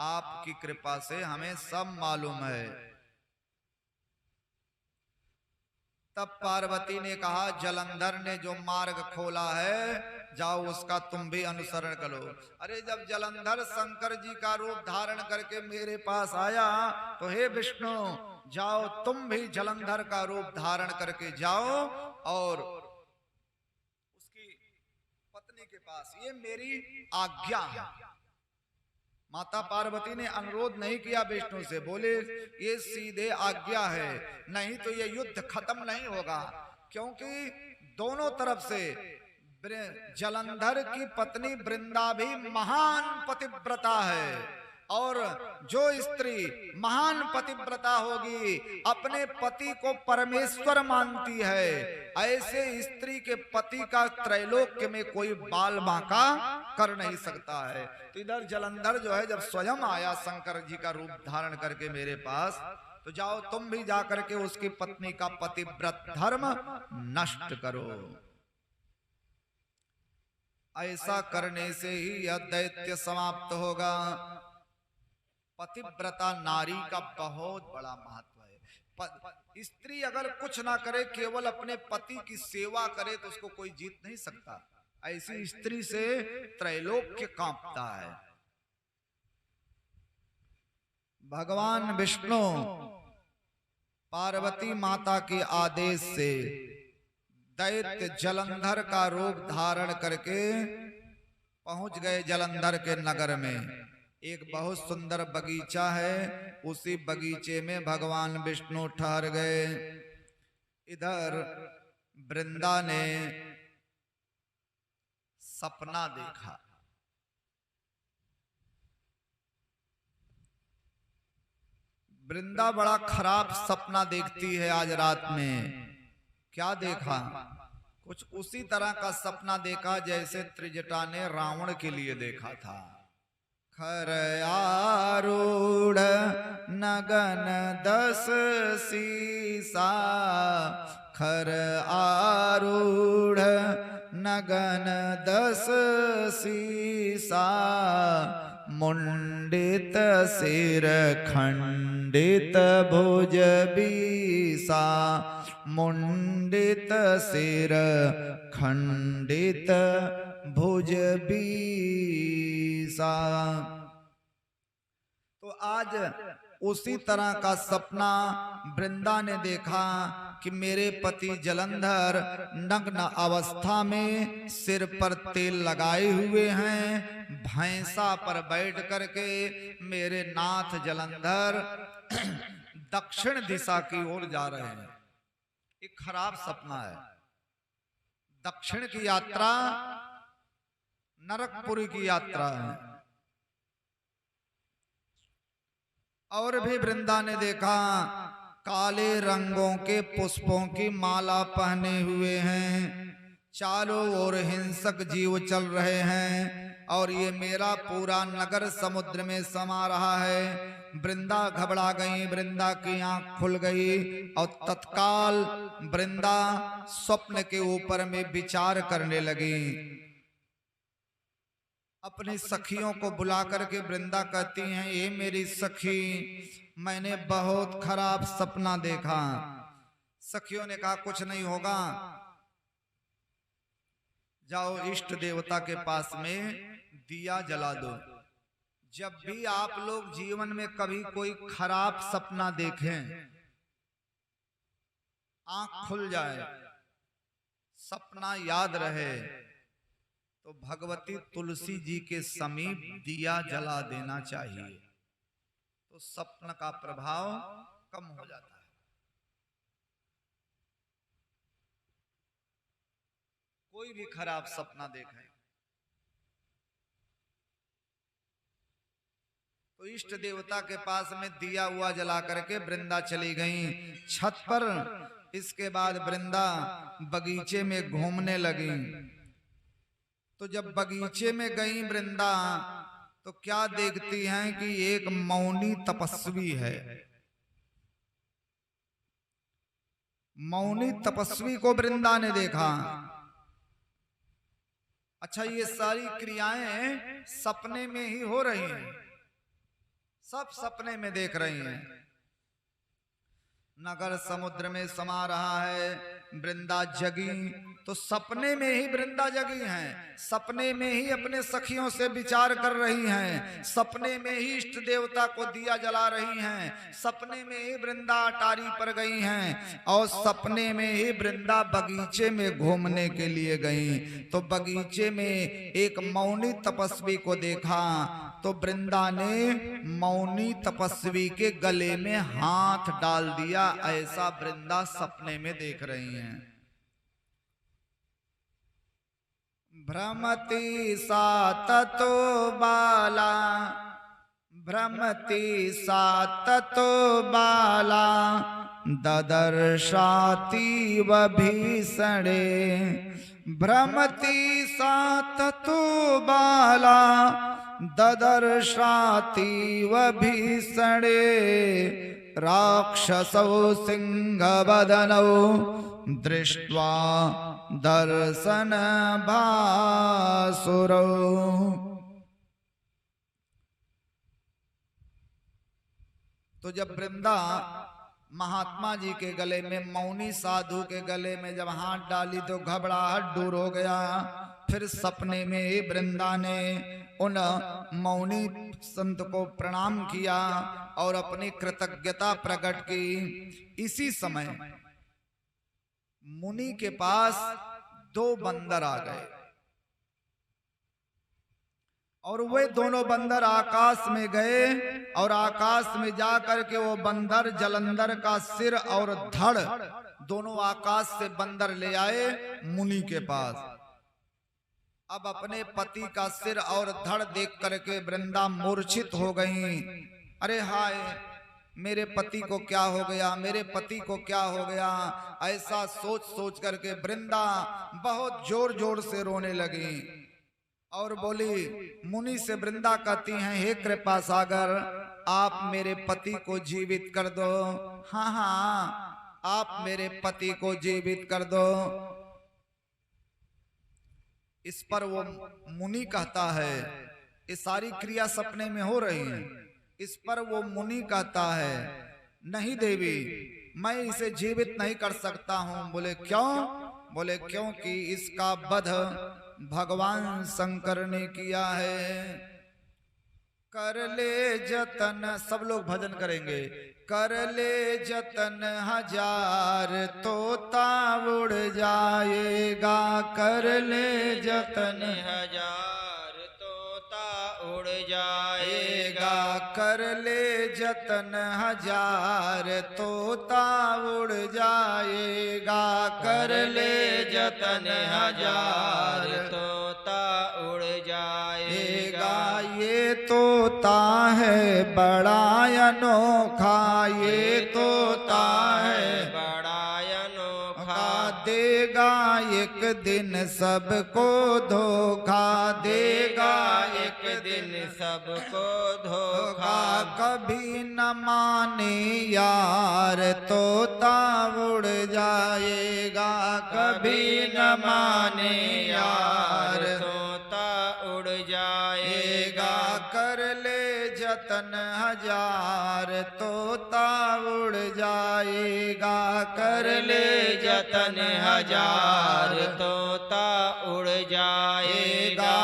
A: आपकी कृपा से हमें सब मालूम है। तब पार्वती ने कहा, जलंधर ने जो मार्ग खोला है, जाओ उसका तुम भी अनुसरण करो। अरे जब जलंधर शंकर जी का रूप धारण करके मेरे पास आया, तो हे विष्णु, जाओ तुम भी जलंधर का रूप धारण करके जाओ और उसकी पत्नी के पास, ये मेरी आज्ञा है। माता पार्वती ने अनुरोध नहीं किया विष्णु से, बोले ये सीधे आज्ञा है, नहीं तो ये युद्ध खत्म नहीं होगा। क्योंकि दोनों तरफ से जलंधर की पत्नी वृंदा भी महान पतिव्रता है, और जो स्त्री महान पतिव्रता होगी, अपने पति को परमेश्वर मानती है, ऐसे स्त्री के पति का त्रैलोक्य में कोई बाल बांका कर नहीं सकता है। तो इधर जलंधर जो है, जब स्वयं आया शंकर जी का रूप धारण करके मेरे पास, तो जाओ तुम भी जाकर के उसकी पत्नी का पतिव्रत धर्म नष्ट करो। ऐसा करने से ही यह दैत्य समाप्त होगा। पतिव्रता नारी का बहुत बड़ा महत्व है। स्त्री अगर कुछ ना करे, केवल अपने पति की सेवा करे, तो उसको कोई जीत नहीं सकता। ऐसी स्त्री से त्रैलोक्य कांपता है। भगवान विष्णु पार्वती माता के आदेश से दैत्य जलंधर का रूप धारण करके पहुंच गए जलंधर के नगर में। एक बहुत सुंदर बगीचा है, उसी बगीचे में भगवान विष्णु ठहर गए। इधर वृंदा ने सपना देखा। वृंदा बड़ा खराब सपना देखती है आज रात में। क्या देखा? कुछ उसी तरह का सपना देखा जैसे त्रिजटा ने रावण के लिए देखा था। खर आरूढ़ नगन 10 सीसा, खर आरूढ़ नगन 10 सीसा, मुंडित सिर खंडित भुज बीसा, मुंडित सिर खंडित भुज बीसा। तो आज उसी तरह का सपना वृंदा ने देखा कि मेरे पति जलंधर नग्न अवस्था में सिर पर तेल लगाए हुए हैं, भैंसा पर बैठ करके मेरे नाथ जलंधर दक्षिण दिशा की ओर जा रहे हैं। एक खराब सपना है। दक्षिण की यात्रा नरकपुरी की यात्रा है। और भी वृंदा ने देखा काले रंगों के पुष्पों की माला पहने हुए हैं, चारों ओर हिंसक जीव चल रहे हैं, और ये मेरा पूरा नगर समुद्र में समा रहा है। वृंदा घबरा गई, वृंदा की आंख खुल गई, और तत्काल वृंदा स्वप्न के ऊपर में विचार करने लगी। अपनी सखियों को बुला करके वृंदा कहती हैं, ये मेरी सखी, मैंने बहुत खराब सपना देखा। सखियों ने कहा कुछ नहीं होगा, जाओ इष्ट देवता के पास में दिया जला दो। जब भी आप लोग जीवन में कभी कोई खराब सपना देखें, आंख खुल जाए, सपना याद रहे, तो भगवती तुलसी जी के समीप दिया जला देना चाहिए, तो सपन का प्रभाव कम हो जाता है। कोई भी खराब सपना देखें तो इष्ट देवता के पास में दिया हुआ जला करके वृंदा चली गई छत पर। इसके बाद वृंदा बगीचे में घूमने लगी। तो जब बगीचे में गई वृंदा, तो क्या देखती हैं कि एक मौनी तपस्वी है। मौनी तपस्वी को वृंदा ने देखा। अच्छा, ये सारी क्रियाएं सपने में ही हो रही हैं, सब सपने में देख रही हैं। नगर समुद्र में समा रहा है, वृंदा जगी तो सपने में ही वृंदा जगी हैं, सपने में ही अपने सखियों से विचार कर रही हैं, सपने में ही इष्ट देवता को दिया जला रही हैं, सपने में ही वृंदा अटारी पर गई हैं, और सपने में ही वृंदा बगीचे में घूमने के लिए गई। तो बगीचे में एक मौनी तपस्वी को देखा, तो वृंदा ने मौनी तपस्वी के गले में हाथ डाल दिया। ऐसा वृंदा सपने में देख रही हैं। भ्रमति सा ततो बाला, भ्रमति सा ततो बाला, ददर्शातीव भीषणे। भ्रमति सा ततो बाला, ददर्शातीव भीषणे। राक्षसौ सिंहवदनौ दृष्ट्वा दर्शन भासुरौ। तो जब वृंदा महात्मा जी के गले में, मौनी साधु के गले में जब हाथ डाली तो घबराहट दूर हो गया। फिर सपने में वृंदा ने उन मौनी संत को प्रणाम किया और अपनी कृतज्ञता प्रकट की। इसी समय मुनि के पास 2 बंदर आ गए और वे दोनों बंदर आकाश में गए और आकाश में जाकर के वो बंदर जलंधर का सिर और धड़ दोनों आकाश से बंदर ले आए मुनि के पास। अब अपने पति का सिर और धड़ देख करके वृंदा मूर्छित हो गई। अरे हाय, मेरे पति को क्या हो गया, मेरे पति को क्या हो गया, ऐसा सोच सोच करके वृंदा बहुत जोर जोर से रोने लगी और बोली। मुनि से वृंदा कहती हैं, हे कृपा सागर, आप मेरे पति को जीवित कर दो। हाँ हाँ, आप मेरे पति को जीवित कर दो। इस पर वो मुनि कहता है, ये सारी क्रिया सपने में हो रही है। इस पर वो मुनि कहता है, नहीं देवी, मैं इसे जीवित नहीं कर सकता हूं। बोले क्यों? बोले क्योंकि इसका वध भगवान शंकर ने किया है। कर ले जतन, सब लोग भजन करेंगे। कर ले जतन 1000 तोता उड़ जाएगा। कर ले जतन
B: 1000 तोता उड़ जाएगा।
A: कर ले जतन 1000 तोता उड़ जाएगा। कर ले जतन 1000
B: तोता उड़ जाएगा।
A: ये तोता है बड़ा अनोखा, ये तोता है
B: बड़ा अनोखा।
A: देगा एक दिन सबको धोखा। देगा
B: एक दिन सबको धोखा।
A: कभी न माने यार तोता उड़ जाएगा। कभी न माने यार
B: तोता उड़ जाएगा।
A: कर ले जतन 1000 तोता उड़ जाएगा। कर ले
B: जतन 1000 तोता उड़ जाएगा।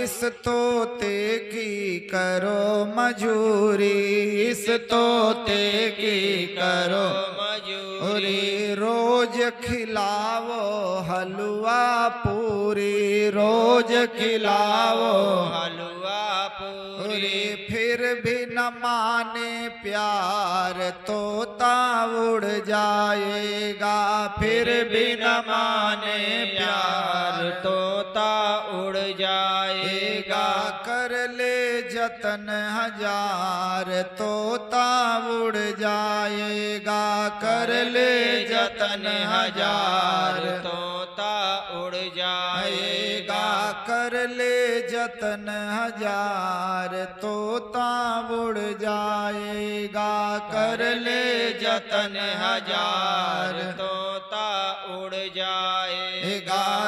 A: इस तोते की करो मजूरी। इस तोते की करो मजूरी। रोज खिलाओ हलवा पूरी। रोज खिलाओ
B: हलवा पूरी।
A: फिर भी न माने प्यार तोता उड़ जाएगा। फिर भी न माने प्यार
B: तोता उड़ जाएगा।
A: कर ले जतन 1000 तोता उड़ जाएगा। कर ले जतन 1000
B: तोता उड़ जाएगा।
A: कर ले जतन 1000 तोता उड़ जाएगा। कर ले
B: जतन 1000 तोता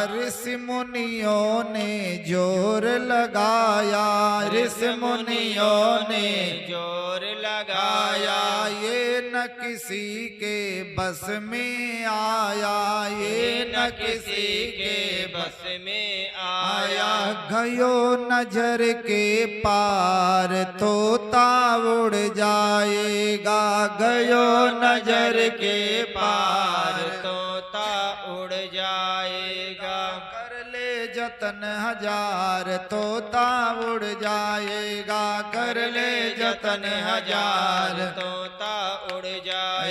A: ऋषि मुनियों ने जोर लगाया, ऋषि मुनियों ने
B: जोर लगाया,
A: आया ये न किसी के बस में आया, ये न किसी के
B: बस में
A: आया।
B: आया।
A: गयो नजर के पार तोता उड़ जाएगा, गयो नजर के पार
B: तोता उड़ जाएगा।
A: कर ले जतन हजार तोता उड़ जाएगा, कर ले जतन हजार
B: तोता उड़
A: जाएगा,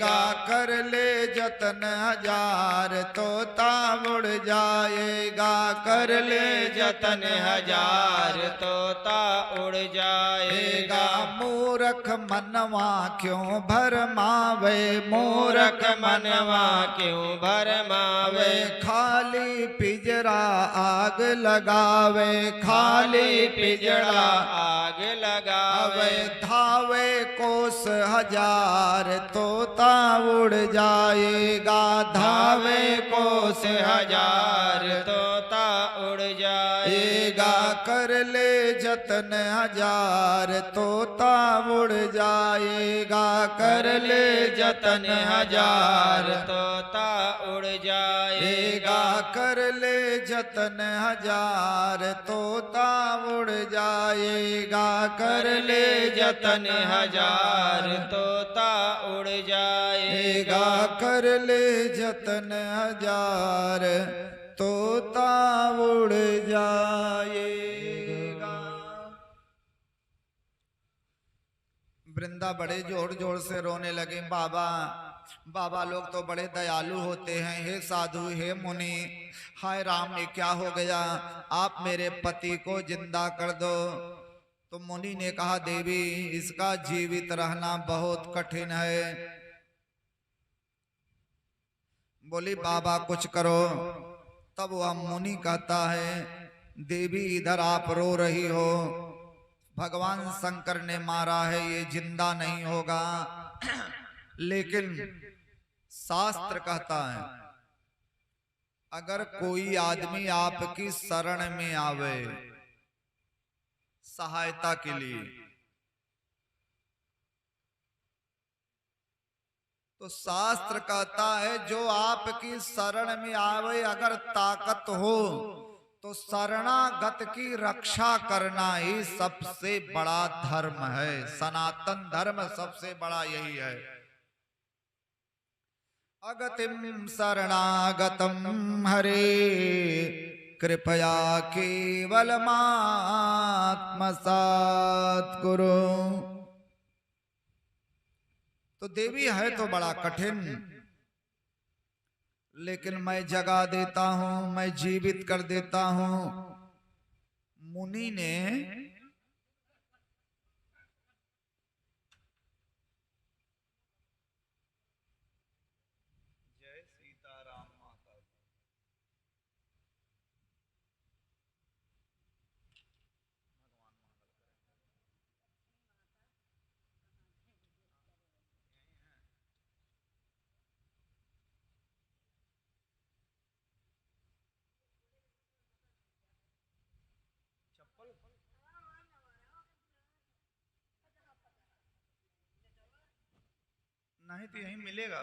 B: जाएगा।
A: कर ले जतन हजार तोता उड़ जाएगा, कर ले
B: जतन हजार तोता उड़ जाएगा।
A: मूरख मनवा क्यों भरमावे,
B: मूरख मनवा क्यों भरमावे,
A: खाली पिंजरा आग लगावे,
B: खाली पिंजरा आग लगावे।
A: धावे कोस हजार तोता उड़ जाएगा, धावे कोस
B: हजार तोता उड़ जाएगा।
A: कर ले जतन हजार तोता उड़ जाएगा, कर ले जतन हजार
B: तोता उड़ जाएगा।
A: कर ले जतन हजार तोता उड़ जाएगा, कर ले
B: जतन हजार तोता उड़ जाएगा।
A: कर ले जतन हजार तोता उड़ जाएगा। वृंदा बड़े जोर जोर से रोने लगे, बाबा बाबा लोग तो बड़े दयालु होते हैं, हे साधु हे मुनि, हाय राम ये क्या हो गया, आप मेरे पति को जिंदा कर दो। तो मुनि ने कहा देवी इसका जीवित रहना बहुत कठिन है। बोली बाबा कुछ करो। तब वह मुनि कहता है देवी इधर आप रो रही हो, भगवान शंकर ने मारा है, ये जिंदा नहीं होगा। लेकिन शास्त्र कहता है अगर कोई आदमी आपकी शरण में आवे सहायता के लिए, तो शास्त्र कहता है जो आपकी शरण में आवे अगर ताकत हो तो शरणागत की रक्षा करना ही सबसे बड़ा धर्म है। सनातन धर्म सबसे बड़ा यही है। अगतिम शरणागतम हरे कृपया केवल आत्मसात कुरु। तो देवी है तो बड़ा कठिन, लेकिन मैं जगा देता हूं, मैं जीवित कर देता हूं। मुनि ने जय सीताराम माता नहीं तो यहीं मिलेगा।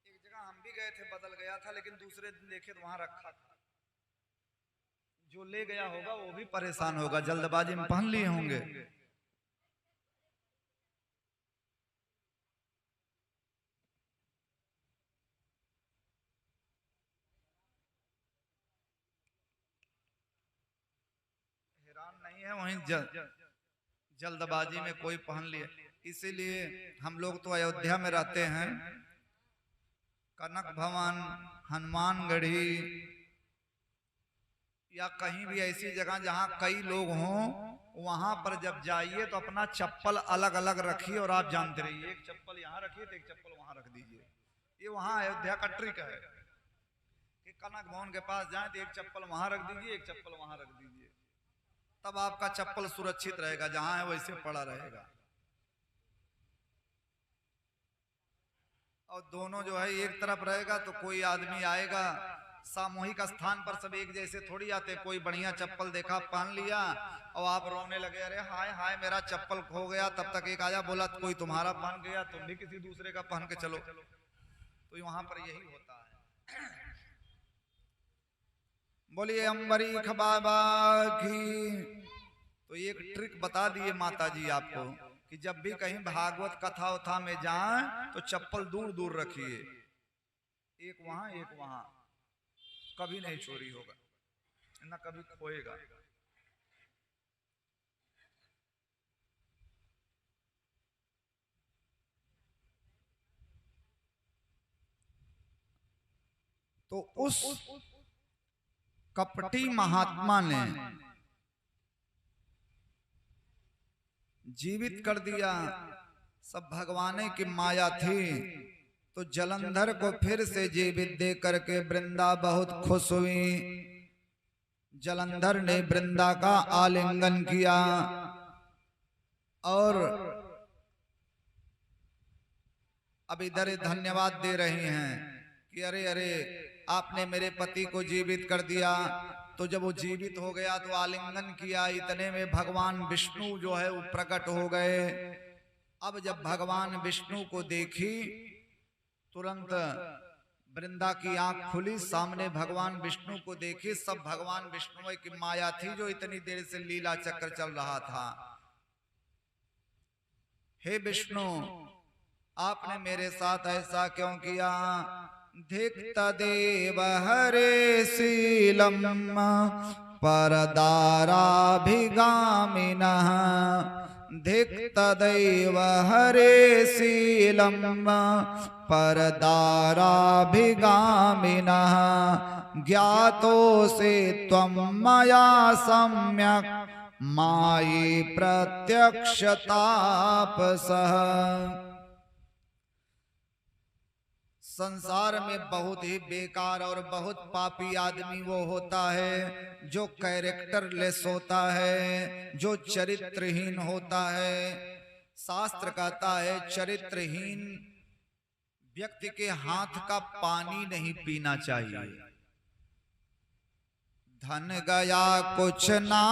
A: एक जगह हम भी गए थे, बदल गया था, लेकिन दूसरे दिन देखे तो वहां रखा था। जो ले गया होगा वो भी परेशान होगा, जल्दबाजी में पहन लिए होंगे। हैरान नहीं है, वहीं जल्दबाजी में कोई पहन लिए। इसीलिए हम लोग तो अयोध्या में रहते हैं, कनक भवन, हनुमानगढ़ी या कहीं भी ऐसी जगह जहां कई लोग हों, वहां पर जब जाइए तो अपना चप्पल अलग अलग रखिए। और आप जानते रहिए एक चप्पल यहाँ रखिए तो एक चप्पल वहां रख दीजिए। ये वहां अयोध्या का ट्रिक है कि कनक भवन के पास जाए तो एक चप्पल वहां रख दीजिए, एक चप्पल वहां रख दीजिए, तब आपका चप्पल सुरक्षित रहेगा, जहां है वैसे पड़ा रहेगा। और दोनों जो है एक तरफ रहेगा तो कोई आदमी आएगा, सामूहिक स्थान पर सब एक जैसे थोड़ी आते। कोई बढ़िया चप्पल देखा पहन लिया और आप रोने लगे, अरे हाय हाय मेरा चप्पल खो गया। तब तक एक आया बोला कोई तुम्हारा पहन गया, तुम भी किसी दूसरे का पहन के चलो। तो वहां पर यही होता है। बोलिए अम्बरीश बाबा की। तो एक ट्रिक बता दिए माता जी आपको कि जब भी कहीं भागवत कथा उथा में जाएं तो चप्पल दूर दूर रखिए, एक वहां एक वहां, कभी नहीं चोरी होगा ना कभी खोएगा। तो उस कपटी महात्मा ने जीवित कर दिया। सब भगवान की माया थी। तो जलंधर को फिर से जीवित दे करके वृंदा बहुत खुश हुई। जलंधर ने वृंदा का आलिंगन किया और अब इधर धन्यवाद दे रही हैं कि अरे अरे आपने मेरे पति को जीवित कर दिया। तो जब वो जीवित हो गया तो आलिंगन किया, इतने में भगवान विष्णु जो है वो प्रकट हो गए। अब जब भगवान विष्णु को देखी तुरंत वृंदा की आंख खुली, सामने भगवान विष्णु को देखी। सब भगवान विष्णु की माया थी जो इतनी देर से लीला चक्र चल रहा था। हे विष्णु आपने मेरे साथ ऐसा क्यों किया? धिक्त देव हरे शीलम परदाराभिगामिनः, धिक्त देव हरे शीलम परदाराभिगामिनः, ज्ञातोऽसि त्वं मया सम्यक् मायि प्रत्यक्षतापसः। संसार में बहुत ही बेकार और बहुत पापी आदमी वो होता है जो कैरेक्टरलेस होता है, जो चरित्रहीन होता है। शास्त्र कहता है चरित्रहीन व्यक्ति के हाथ का पानी नहीं पीना चाहिए। धन गया कुछ ना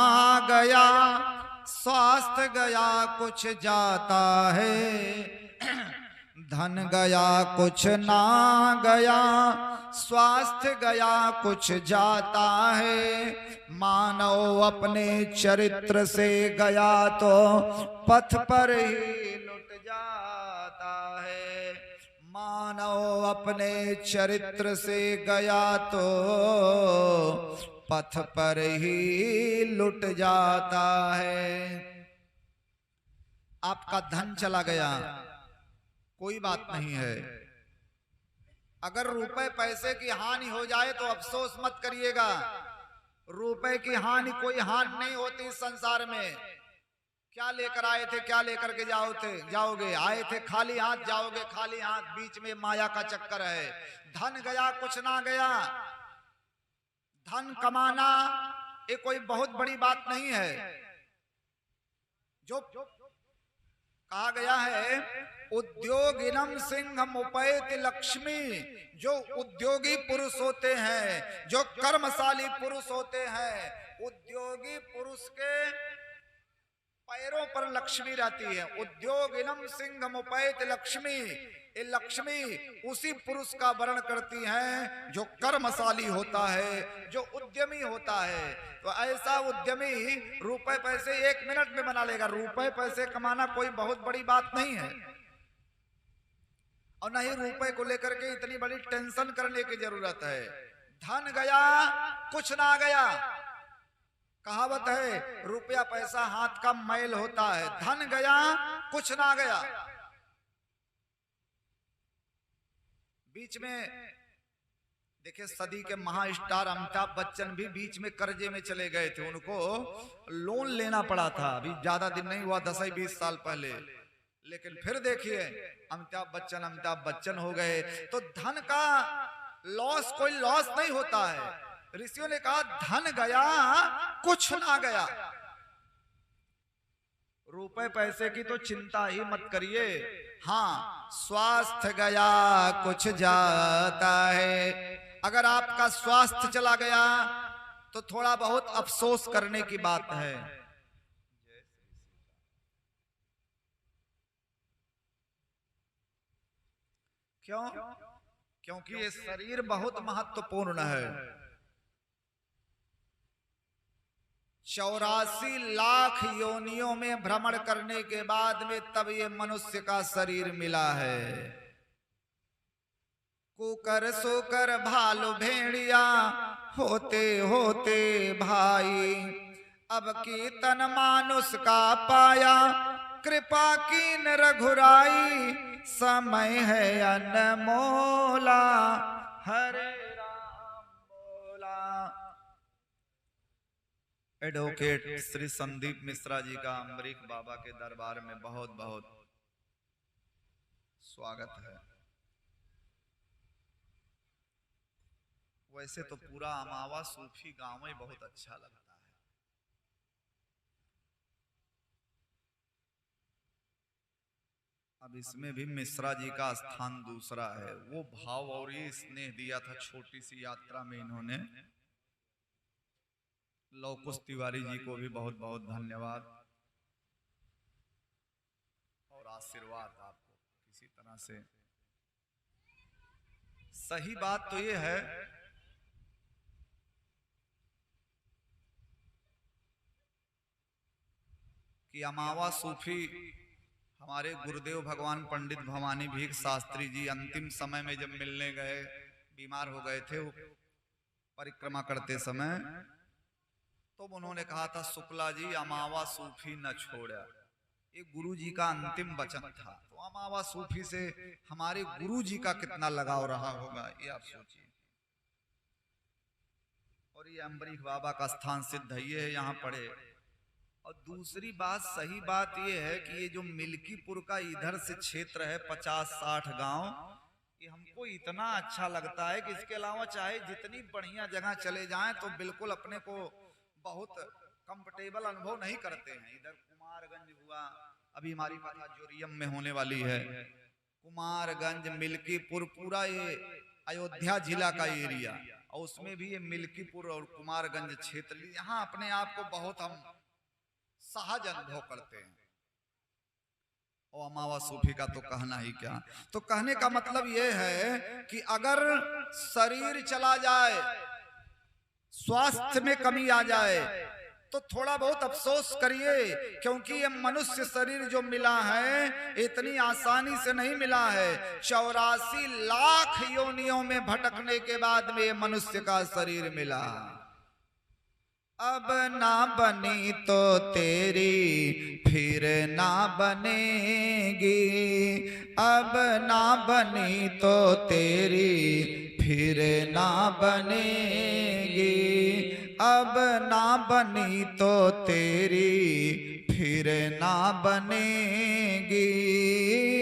A: गया, स्वास्थ्य गया कुछ जाता है। धन गया कुछ ना गया, स्वास्थ्य गया कुछ जाता है। मानव अपने चरित्र से गया तो पथ पर ही लुट जाता है। मानव अपने चरित्र से गया तो पथ पर ही लुट जाता है। आपका धन चला गया कोई बात नहीं है। अगर रुपए पैसे की हानि हो जाए तो अफसोस मत करिएगा। रुपए की हानि कोई हानि नहीं होती संसार में। क्या लेकर आए थे, क्या लेकर के जाओगे? आए थे खाली हाथ, जाओगे खाली हाथ। बीच में माया का चक्कर है। धन गया कुछ ना गया। धन कमाना ये कोई बहुत बड़ी बात नहीं है। जो कहा गया है उद्योगिनम सिंहम उपैति लक्ष्मी, जो उद्योगी पुरुष होते हैं, जो कर्मशाली पुरुष होते हैं, उद्योगी पुरुष के पैरों पर लक्ष्मी रहती है। उद्योगिनम सिंहम उपैति लक्ष्मी, ये लक्ष्मी उसी पुरुष का वर्ण करती हैं जो कर्मशाली होता है, जो उद्यमी होता है। तो ऐसा उद्यमी रुपए पैसे 1 मिनट में बना लेगा। रुपए पैसे कमाना कोई बहुत बड़ी बात नहीं है, और न ही रुपए को लेकर के इतनी बड़ी टेंशन करने की जरूरत है। धन गया कुछ ना गया। कहावत है रुपया पैसा हाथ का मैल होता है। धन गया कुछ ना गया। बीच में देखिए सदी के महास्टार अमिताभ बच्चन भी बीच में कर्जे में चले गए थे। उनको लोन लेना पड़ा था। अभी ज्यादा दिन नहीं हुआ, 10-20 साल पहले। लेकिन फिर देखिए अमिताभ बच्चन हो गए। तो धन का लॉस कोई लॉस नहीं होता है। ऋषियों ने कहा धन गया कुछ ना गया। रुपए पैसे की तो चिंता ही मत करिए। हाँ स्वास्थ्य गया कुछ जाता है। अगर आपका स्वास्थ्य चला गया तो थोड़ा बहुत अफसोस करने की बात है। क्यों? क्योंकि ये शरीर बहुत महत्वपूर्ण है। 84 लाख योनियों में भ्रमण करने के बाद में तब ये मनुष्य का शरीर मिला है। कुकर सोकर भालू भेड़िया होते होते भाई, अब की तन मानुष का पाया कृपा कीन रघुराई, समय है अनमोला हरे राम बोला। एडवोकेट श्री संदीप मिश्रा जी का अम्बरीश बाबा के दरबार में बहुत बहुत स्वागत है। वैसे तो पूरा अमावा सूफी गांव ही बहुत अच्छा लगता है। अब इसमें भी मिश्रा जी का स्थान दूसरा है। वो भाव और ये स्नेह दिया था छोटी सी यात्रा में इन्होंने। लौकुश तिवारी जी को भी बहुत बहुत धन्यवाद और आशीर्वाद आपको किसी तरह से। सही बात तो ये है कि अमावा सूफी हमारे गुरुदेव भगवान पंडित भवानी भीख शास्त्री जी अंतिम समय में जब मिलने गए, बीमार हो गए थे वो परिक्रमा करते समय, तो उन्होंने कहा था शुक्ला जी अमावा सूफी न छोड़ा। ये गुरु जी का अंतिम वचन था। तो अमावा सूफी से हमारे गुरु जी का कितना लगाव रहा होगा ये आप सोचिए। और ये अम्बरीश बाबा का स्थान सिद्ध है, ये है यहाँ पड़े। और दूसरी बात, सही बात ये है कि ये जो मिल्कीपुर का इधर से क्षेत्र है 50-60 गांव, ये हमको इतना अच्छा लगता है कि इसके अलावा चाहे जितनी बढ़िया जगह चले जाएं तो बिल्कुल अपने को बहुत कंफर्टेबल अनुभव नहीं करते हैं। इधर कुमारगंज हुआ, अभी हमारी कथा जोरियम में होने वाली है। कुमारगंज, मिल्कीपुर, पूरा ये अयोध्या जिला का एरिया, और उसमें भी ये मिल्कीपुर और कुमारगंज क्षेत्र, यहाँ अपने आप को बहुत हम सहज अनुभव करते हैं। और अमावा सूफी का तो कहना ही क्या। तो कहने का मतलब ये है कि अगर शरीर चला जाए, स्वास्थ्य में कमी आ जाए, तो थोड़ा बहुत अफसोस करिए, क्योंकि ये मनुष्य शरीर जो मिला है इतनी आसानी से नहीं मिला है। 84 लाख योनियों में भटकने के बाद में ये मनुष्य का शरीर मिला। अब ना बनी तो तेरी फिर ना बनेगी, अब ना बनी तो तेरी फिर ना बनेगी, अब ना बनी तो तेरी फिर ना बनेगी,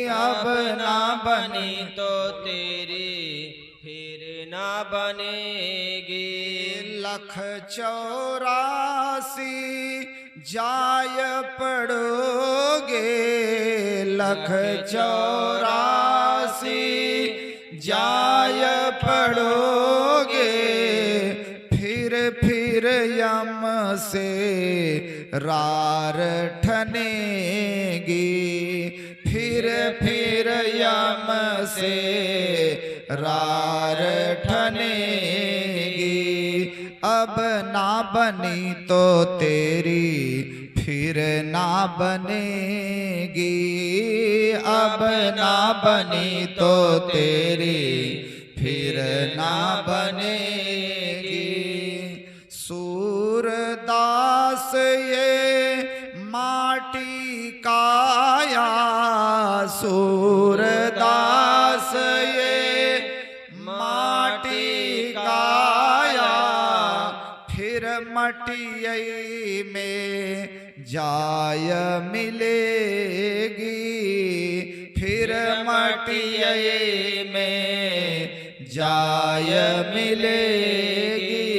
A: अब ना बनी
B: तो तेरी फिर ना बनेगी।
A: 184 जाय पड़ोगे, 184 जाय पड़ोगे, फिर यम से रार ठनेगी, फिर यम से रार ठनेगी। अब ना बनी तो तेरी फिर ना बनेगी, अब ना बनी तो तेरी फिर ना बनेगी। सूरदास ये माटी काया, सूरदास ये माटी काया, फिर मटियई में जाय मिलेगी, फिर मटियई में जाय मिलेगी।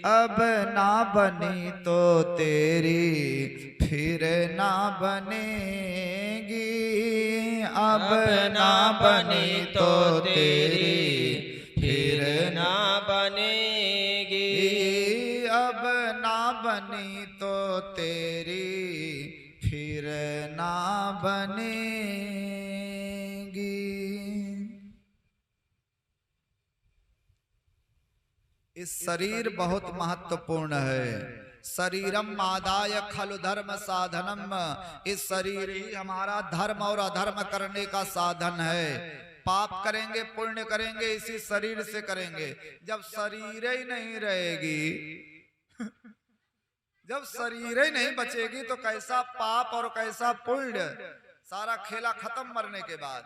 A: अब ना बनी तो तेरी फिर ना बनेगी,
B: अब ना बनी तो तेरी फिर ना बनेगी।
A: अब ना बनी तो तेरी फिर ना बनेगी। इस शरीर बहुत महत्वपूर्ण है। शरीरम आदाय खलु धर्म साधनम। इस शरीर ही हमारा धर्म और अधर्म करने का साधन है। पाप करेंगे पुण्य करेंगे इसी शरीर से करेंगे। जब शरीर ही नहीं रहेगी जब शरीर ही नहीं बचेगी तो कैसा पाप और कैसा पुण्य, सारा खेला खत्म मरने के बाद।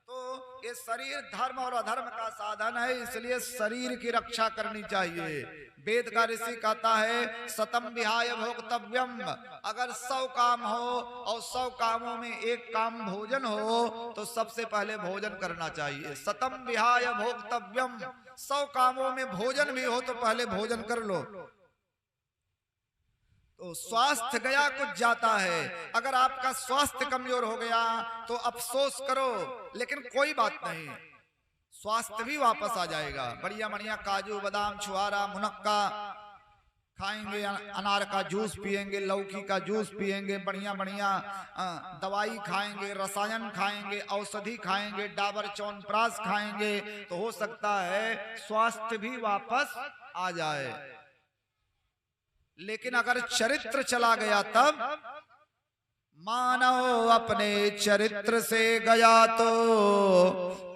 A: तो ये शरीर धर्म और अधर्म का साधन है, इसलिए शरीर की रक्षा करनी चाहिए। वेद का ऋषि कहता है सतम विहाय भोक्तव्यम। अगर 100 काम हो और 100 कामों में एक काम भोजन हो तो सबसे पहले भोजन करना चाहिए। सतम विहाय भोक्तव्यम। 100 कामों में भोजन भी हो तो पहले भोजन कर लो। तो स्वास्थ्य गया कुछ जाता है। अगर आपका स्वास्थ्य कमजोर हो गया तो अफसोस करो, लेकिन कोई बात नहीं, स्वास्थ्य भी वापस आ जाएगा। बढ़िया बढ़िया काजू बादाम छुआरा मुनक्का खाएंगे, अनार का जूस पिएंगे, लौकी का जूस पिएंगे, बढ़िया बढ़िया दवाई खाएंगे, रसायन खाएंगे, औषधि खाएंगे, डाबर च्यवनप्राश खाएंगे, तो हो सकता है स्वास्थ्य भी वापस आ जाए। लेकिन अगर चरित्र चला गया तब मानव अपने चरित्र से गया तो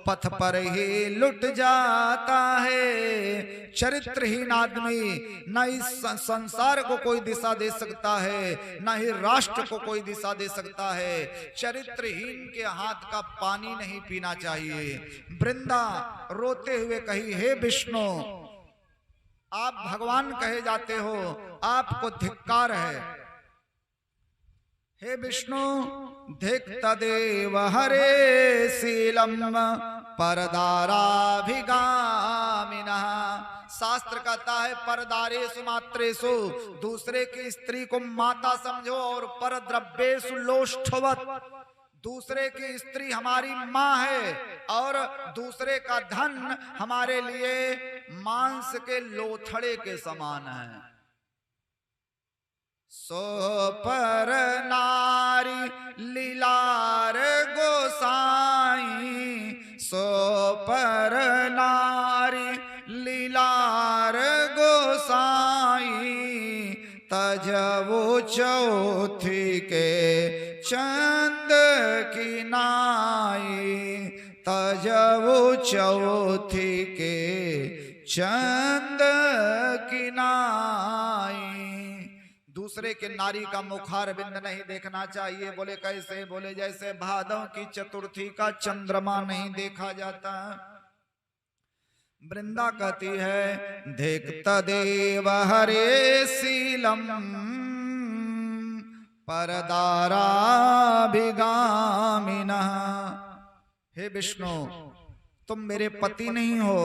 A: पथ पर ही लुट जाता है। चरित्रहीन आदमी न इस संसार को कोई दिशा दे सकता है, न ही राष्ट्र को कोई दिशा दे सकता है। चरित्रहीन के हाथ का पानी नहीं पीना चाहिए। वृंदा रोते हुए कही, हे विष्णु, आप भगवान कहे जाते हो, आपको धिक्कार है। हे विष्णु, धिक् तदेव हरे शीलम परदाराभिगामिनः। शास्त्र कहता है परदारेषु मात्रेषु, दूसरे की स्त्री को माता समझो, और परद्रव्येषु लोष्ठवत्, दूसरे की स्त्री हमारी माँ है और दूसरे का धन हमारे लिए मांस के लोथड़े के समान है। सो पर नारी लीलार गोसाई, सो पर नारी लीलार गोसाई, तजवो चौथी के चंद की नाई, तजवो चौथी के चंद की नाई। दूसरे के नारी का मुखार बिंद नहीं देखना चाहिए। बोले कैसे? बोले जैसे भादों की चतुर्थी का चंद्रमा नहीं देखा जाता। वृंदा कहती है देख तदेव हरे शीलम परदाराभिगामिनः। हे विष्णु, तुम मेरे पति नहीं हो।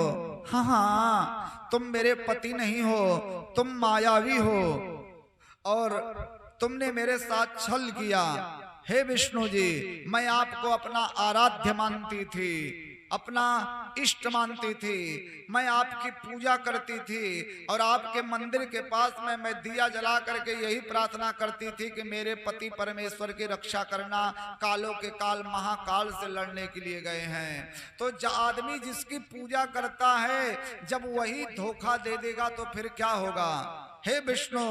A: हाँ, तुम मेरे पति नहीं हो, तुम मायावी हो और तुमने मेरे साथ छल किया। हे विष्णु जी, मैं आपको अपना आराध्य मानती थी, अपना इष्ट मानती थी, मैं आपकी पूजा करती थी और आपके मंदिर के पास में मैं दिया जला करके यही प्रार्थना करती थी कि मेरे पति परमेश्वर की रक्षा करना, कालों के काल महाकाल से लड़ने के लिए गए हैं। तो आदमी जिसकी पूजा करता है जब वही धोखा दे देगा तो फिर क्या होगा? हे विष्णु,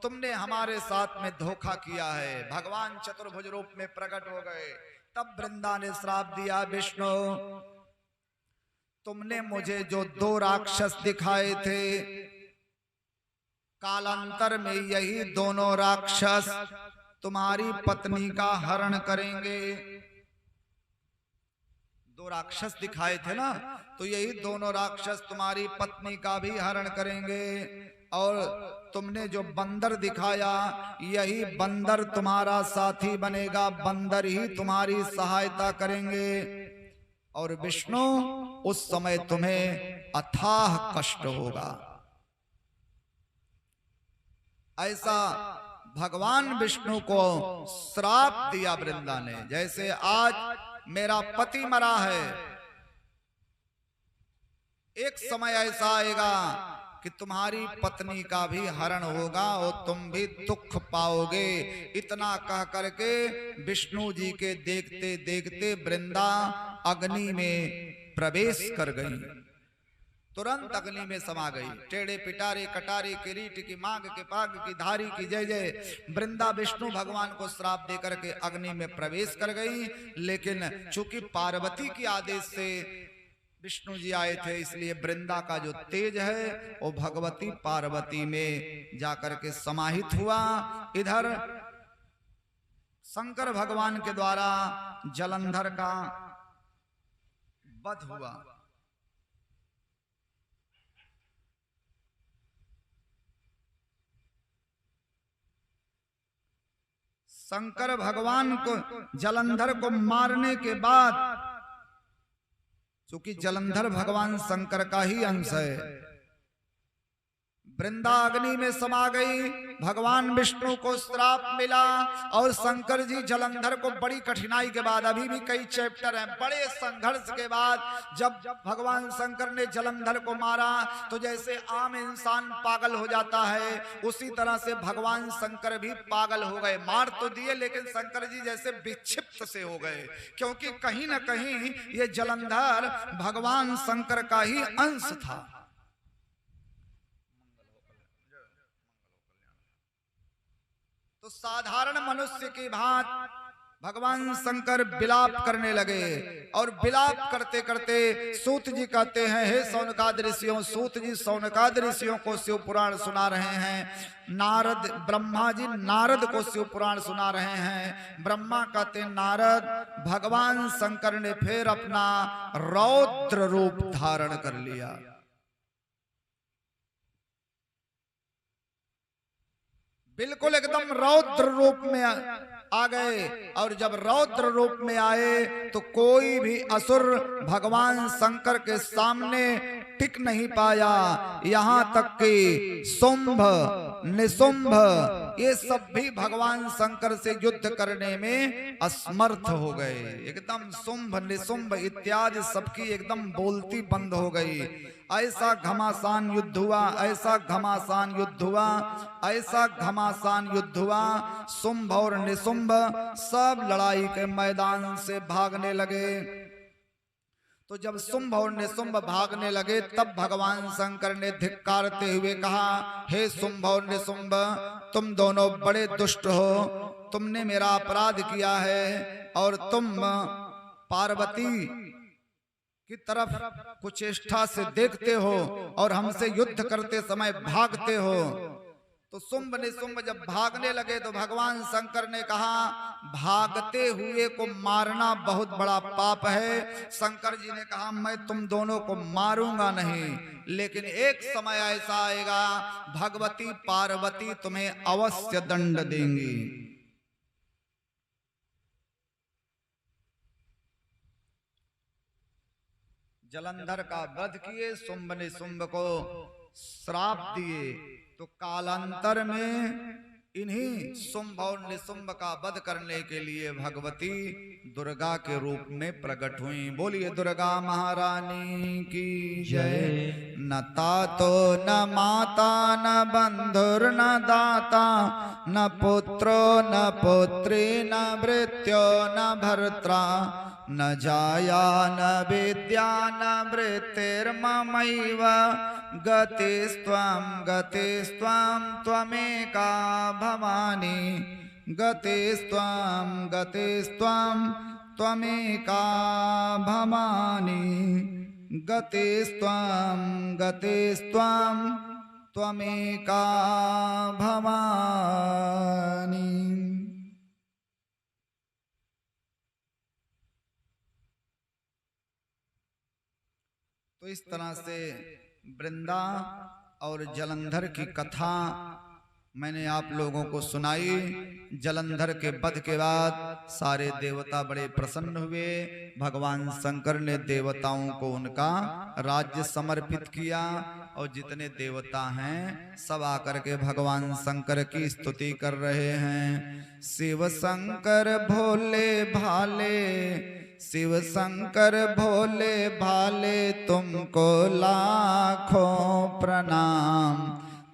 A: तुमने हमारे साथ में धोखा किया है। भगवान चतुर्भुज रूप में प्रकट हो गए। तब वृंदा ने श्राप दिया, विष्णु तुमने मुझे जो 2 राक्षस दिखाए थे, कालांतर में यही दोनों राक्षस तुम्हारी पत्नी का हरण करेंगे। 2 राक्षस दिखाए थे ना, तो यही दोनों राक्षस तुम्हारी पत्नी का भी हरण करेंगे। और तुमने जो बंदर दिखाया, यही बंदर तुम्हारा साथी बनेगा, बंदर ही तुम्हारी सहायता करेंगे। और विष्णु, उस समय तुम्हें अथाह कष्ट होगा। ऐसा भगवान विष्णु को श्राप दिया वृंदा ने। जैसे आज मेरा पति मरा है, एक समय ऐसा आएगा कि तुम्हारी पत्नी का भी हरण होगा और तुम भी दुख पाओगे। इतना कह करके विष्णु जी के देखते देखते वृंदा अग्नि में प्रवेश कर गई, तुरंत अग्नि में समा गई। टेढ़े पिटारे कटारे किरीट की मांग के पाग की धारी की जय जय वृंदा विष्णु भगवान को श्राप देकर के अग्नि में प्रवेश कर गई। लेकिन चूंकि पार्वती के आदेश से विष्णु जी आए थे, इसलिए वृंदा का जो तेज है वो भगवती पार्वती में जाकर के समाहित हुआ। इधर शंकर भगवान के द्वारा जलंधर का वध हुआ। शंकर भगवान को जलंधर को मारने के बाद, क्योंकि जलंधर भगवान शंकर का ही अंश है, वृंदा अग्नि में समा गई। भगवान विष्णु को श्राप मिला और शंकर जी जलंधर को बड़ी कठिनाई के बाद, अभी भी कई चैप्टर हैं, बड़े संघर्ष के बाद जब भगवान शंकर ने जलंधर को मारा तो जैसे आम इंसान पागल हो जाता है, उसी तरह से भगवान शंकर भी पागल हो गए। मार तो दिए लेकिन शंकर जी जैसे विक्षिप्त से हो गए, क्योंकि कहीं ना कहीं ये जलंधर भगवान शंकर का ही अंश था। तो साधारण मनुष्य की भांत भगवान शंकर विलाप करने लगे और विलाप करते करते सूत जी कहते हैं, हे सौनकादि ऋषियों, सूत जी सौनकादि ऋषियों को शिव पुराण सुना रहे हैं। नारद ब्रह्मा जी नारद को शिव पुराण सुना रहे हैं। ब्रह्मा कहते हैं, नारद भगवान शंकर ने फिर अपना रौद्र रूप धारण कर लिया। बिल्कुल एकदम रौद्र रूप में आ गए, और जब रौद्र रूप में आए तो कोई भी असुर भगवान शंकर के सामने टिक नहीं पाया। यहाँ तक कि शुंभ निशुंभ ये सब भी भगवान शंकर से युद्ध करने में असमर्थ हो गए। एकदम शुंभ निशुंभ इत्यादि सबकी एकदम बोलती बंद हो गई। ऐसा घमासान युद्ध हुआ, ऐसा घमासान युद्ध हुआ, ऐसा घमासान युद्ध हुआ। शुंभ और निशुंभ सब लड़ाई के मैदान से भागने लगे। तो जब शुंभ और निशुंभ भागने लगे तब भगवान शंकर ने धिक्कारते हुए कहा, हे शुंभ और निशुंभ, तुम दोनों बड़े दुष्ट हो, तुमने मेरा अपराध किया है और तुम पार्वती की तरफ कुचेष्टा से देखते हो और हमसे युद्ध करते समय भागते हो। तो शुंभ निशुंभ जब भागने लगे तो भगवान शंकर ने कहा, भागते हुए को मारना बहुत बड़ा पाप है। शंकर जी ने कहा, मैं तुम दोनों को मारूंगा नहीं, लेकिन एक समय ऐसा आएगा भगवती पार्वती तुम्हें अवश्य दंड देंगी। जलंधर का वध किए, शुंभ निशुंभ को श्राप दिए। तो कालांतर में इन्हीं शुंभ और निशुंभ का वध करने के लिए भगवती दुर्गा के रूप में प्रकट हुई। बोलिए दुर्गा महारानी की जय। न तातो न माता न बंधुर न दाता न पुत्रो न पुत्री न भृत्यो न भर्त्रा न जाया न विद्या न वृत्तिर्ममैव गतिस्त्वं गतिस्त्वं त्वमेका भवानी गतिस्त्वं गतिस्त्वं त्वमेका भवानी गतिस्त्वं गतिस्त्वं त्वमेका भवानी। तो इस तरह से वृंदा और जलंधर की कथा मैंने आप लोगों को सुनाई। जलंधर के वध के बाद सारे देवता बड़े प्रसन्न हुए। भगवान शंकर ने देवताओं को उनका राज्य समर्पित किया और जितने देवता हैं सब आकर के भगवान शंकर की स्तुति कर रहे हैं। शिव शंकर भोले भाले शिव शंकर भोले भाले तुमको लाखों प्रणाम,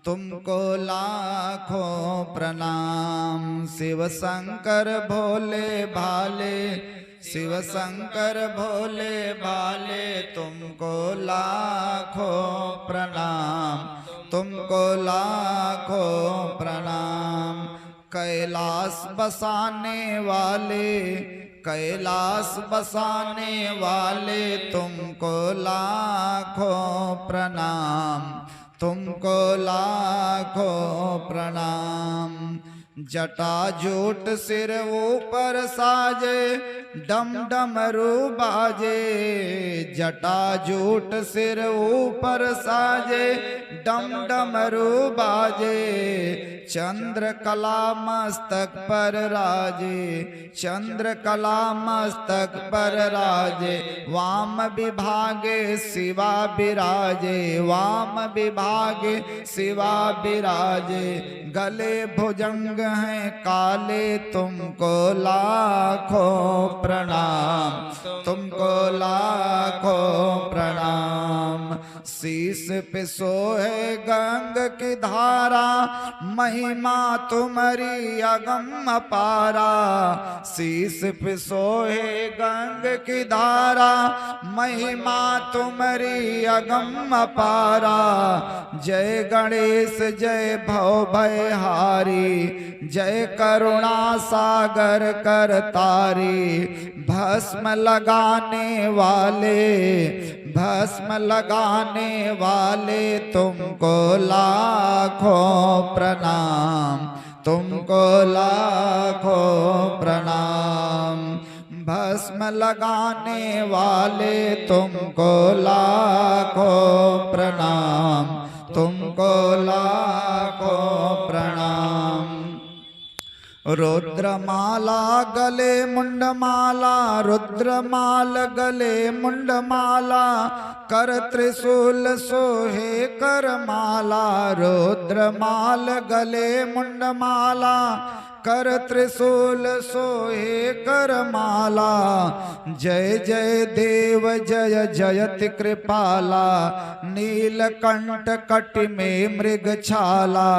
A: तुमको लाखों प्रणाम। शिव शंकर भोले भाले, शिव शंकर भोले भाले तुमको लाखों प्रणाम, तुमको लाखों प्रणाम। कैलाश बसाने वाले, कैलाश बसाने वाले तुमको लाखों प्रणाम, तुमको लाखों प्रणाम। जटाजूट सिर ऊपर साजे, डम डमरू बाजे, जटाजूट सिर ऊपर साजे, डम डमरू बाजे। चंद्र कला मस्तक पर राजे, चंद्र कला मस्तक पर राजे। वाम विभागे शिवा विराजे, वाम विभागे शिवा विराजे। गले भुजंग हैं काले तुमको लाखों प्रणाम, तुमको लाखों प्रणाम। शीश पे सोहे गंग की धारा, महिमा तुम्हारी अगम अपारा। शीश पे सोहे गंग की धारा, महिमा तुम्हारी अगम अपारा। जय गणेश जय भव भयहारी, जय करुणा सागर करतारी। भस्म लगाने वाले, भस्म लगाने वाले तुमको लाखों प्रणाम, तुमको लाखों प्रणाम। भस्म लगाने वाले तुमको लाखों प्रणाम, तुमको लाखों प्रणाम। रुद्रमाला गले मुंडमाला, रुद्रमाल गले मुंडमाला। कर त्रिशूल सोहे करमाला, रुद्रमाल गले मुंडमाला। कर त्रिशूल सोहे करमाला। जय जय देव जय जयति कृपाला। नीलकंठ कटि में मृग छाला।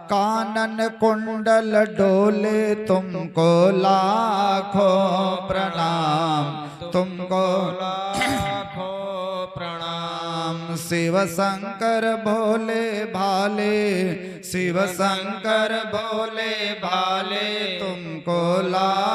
A: कानन कुंडल डोले तुमको लाखों प्रणाम, तुमको लाखों प्रणाम। शिव शंकर भोले भाले, शिव शंकर भोले भाले तुमको लाखों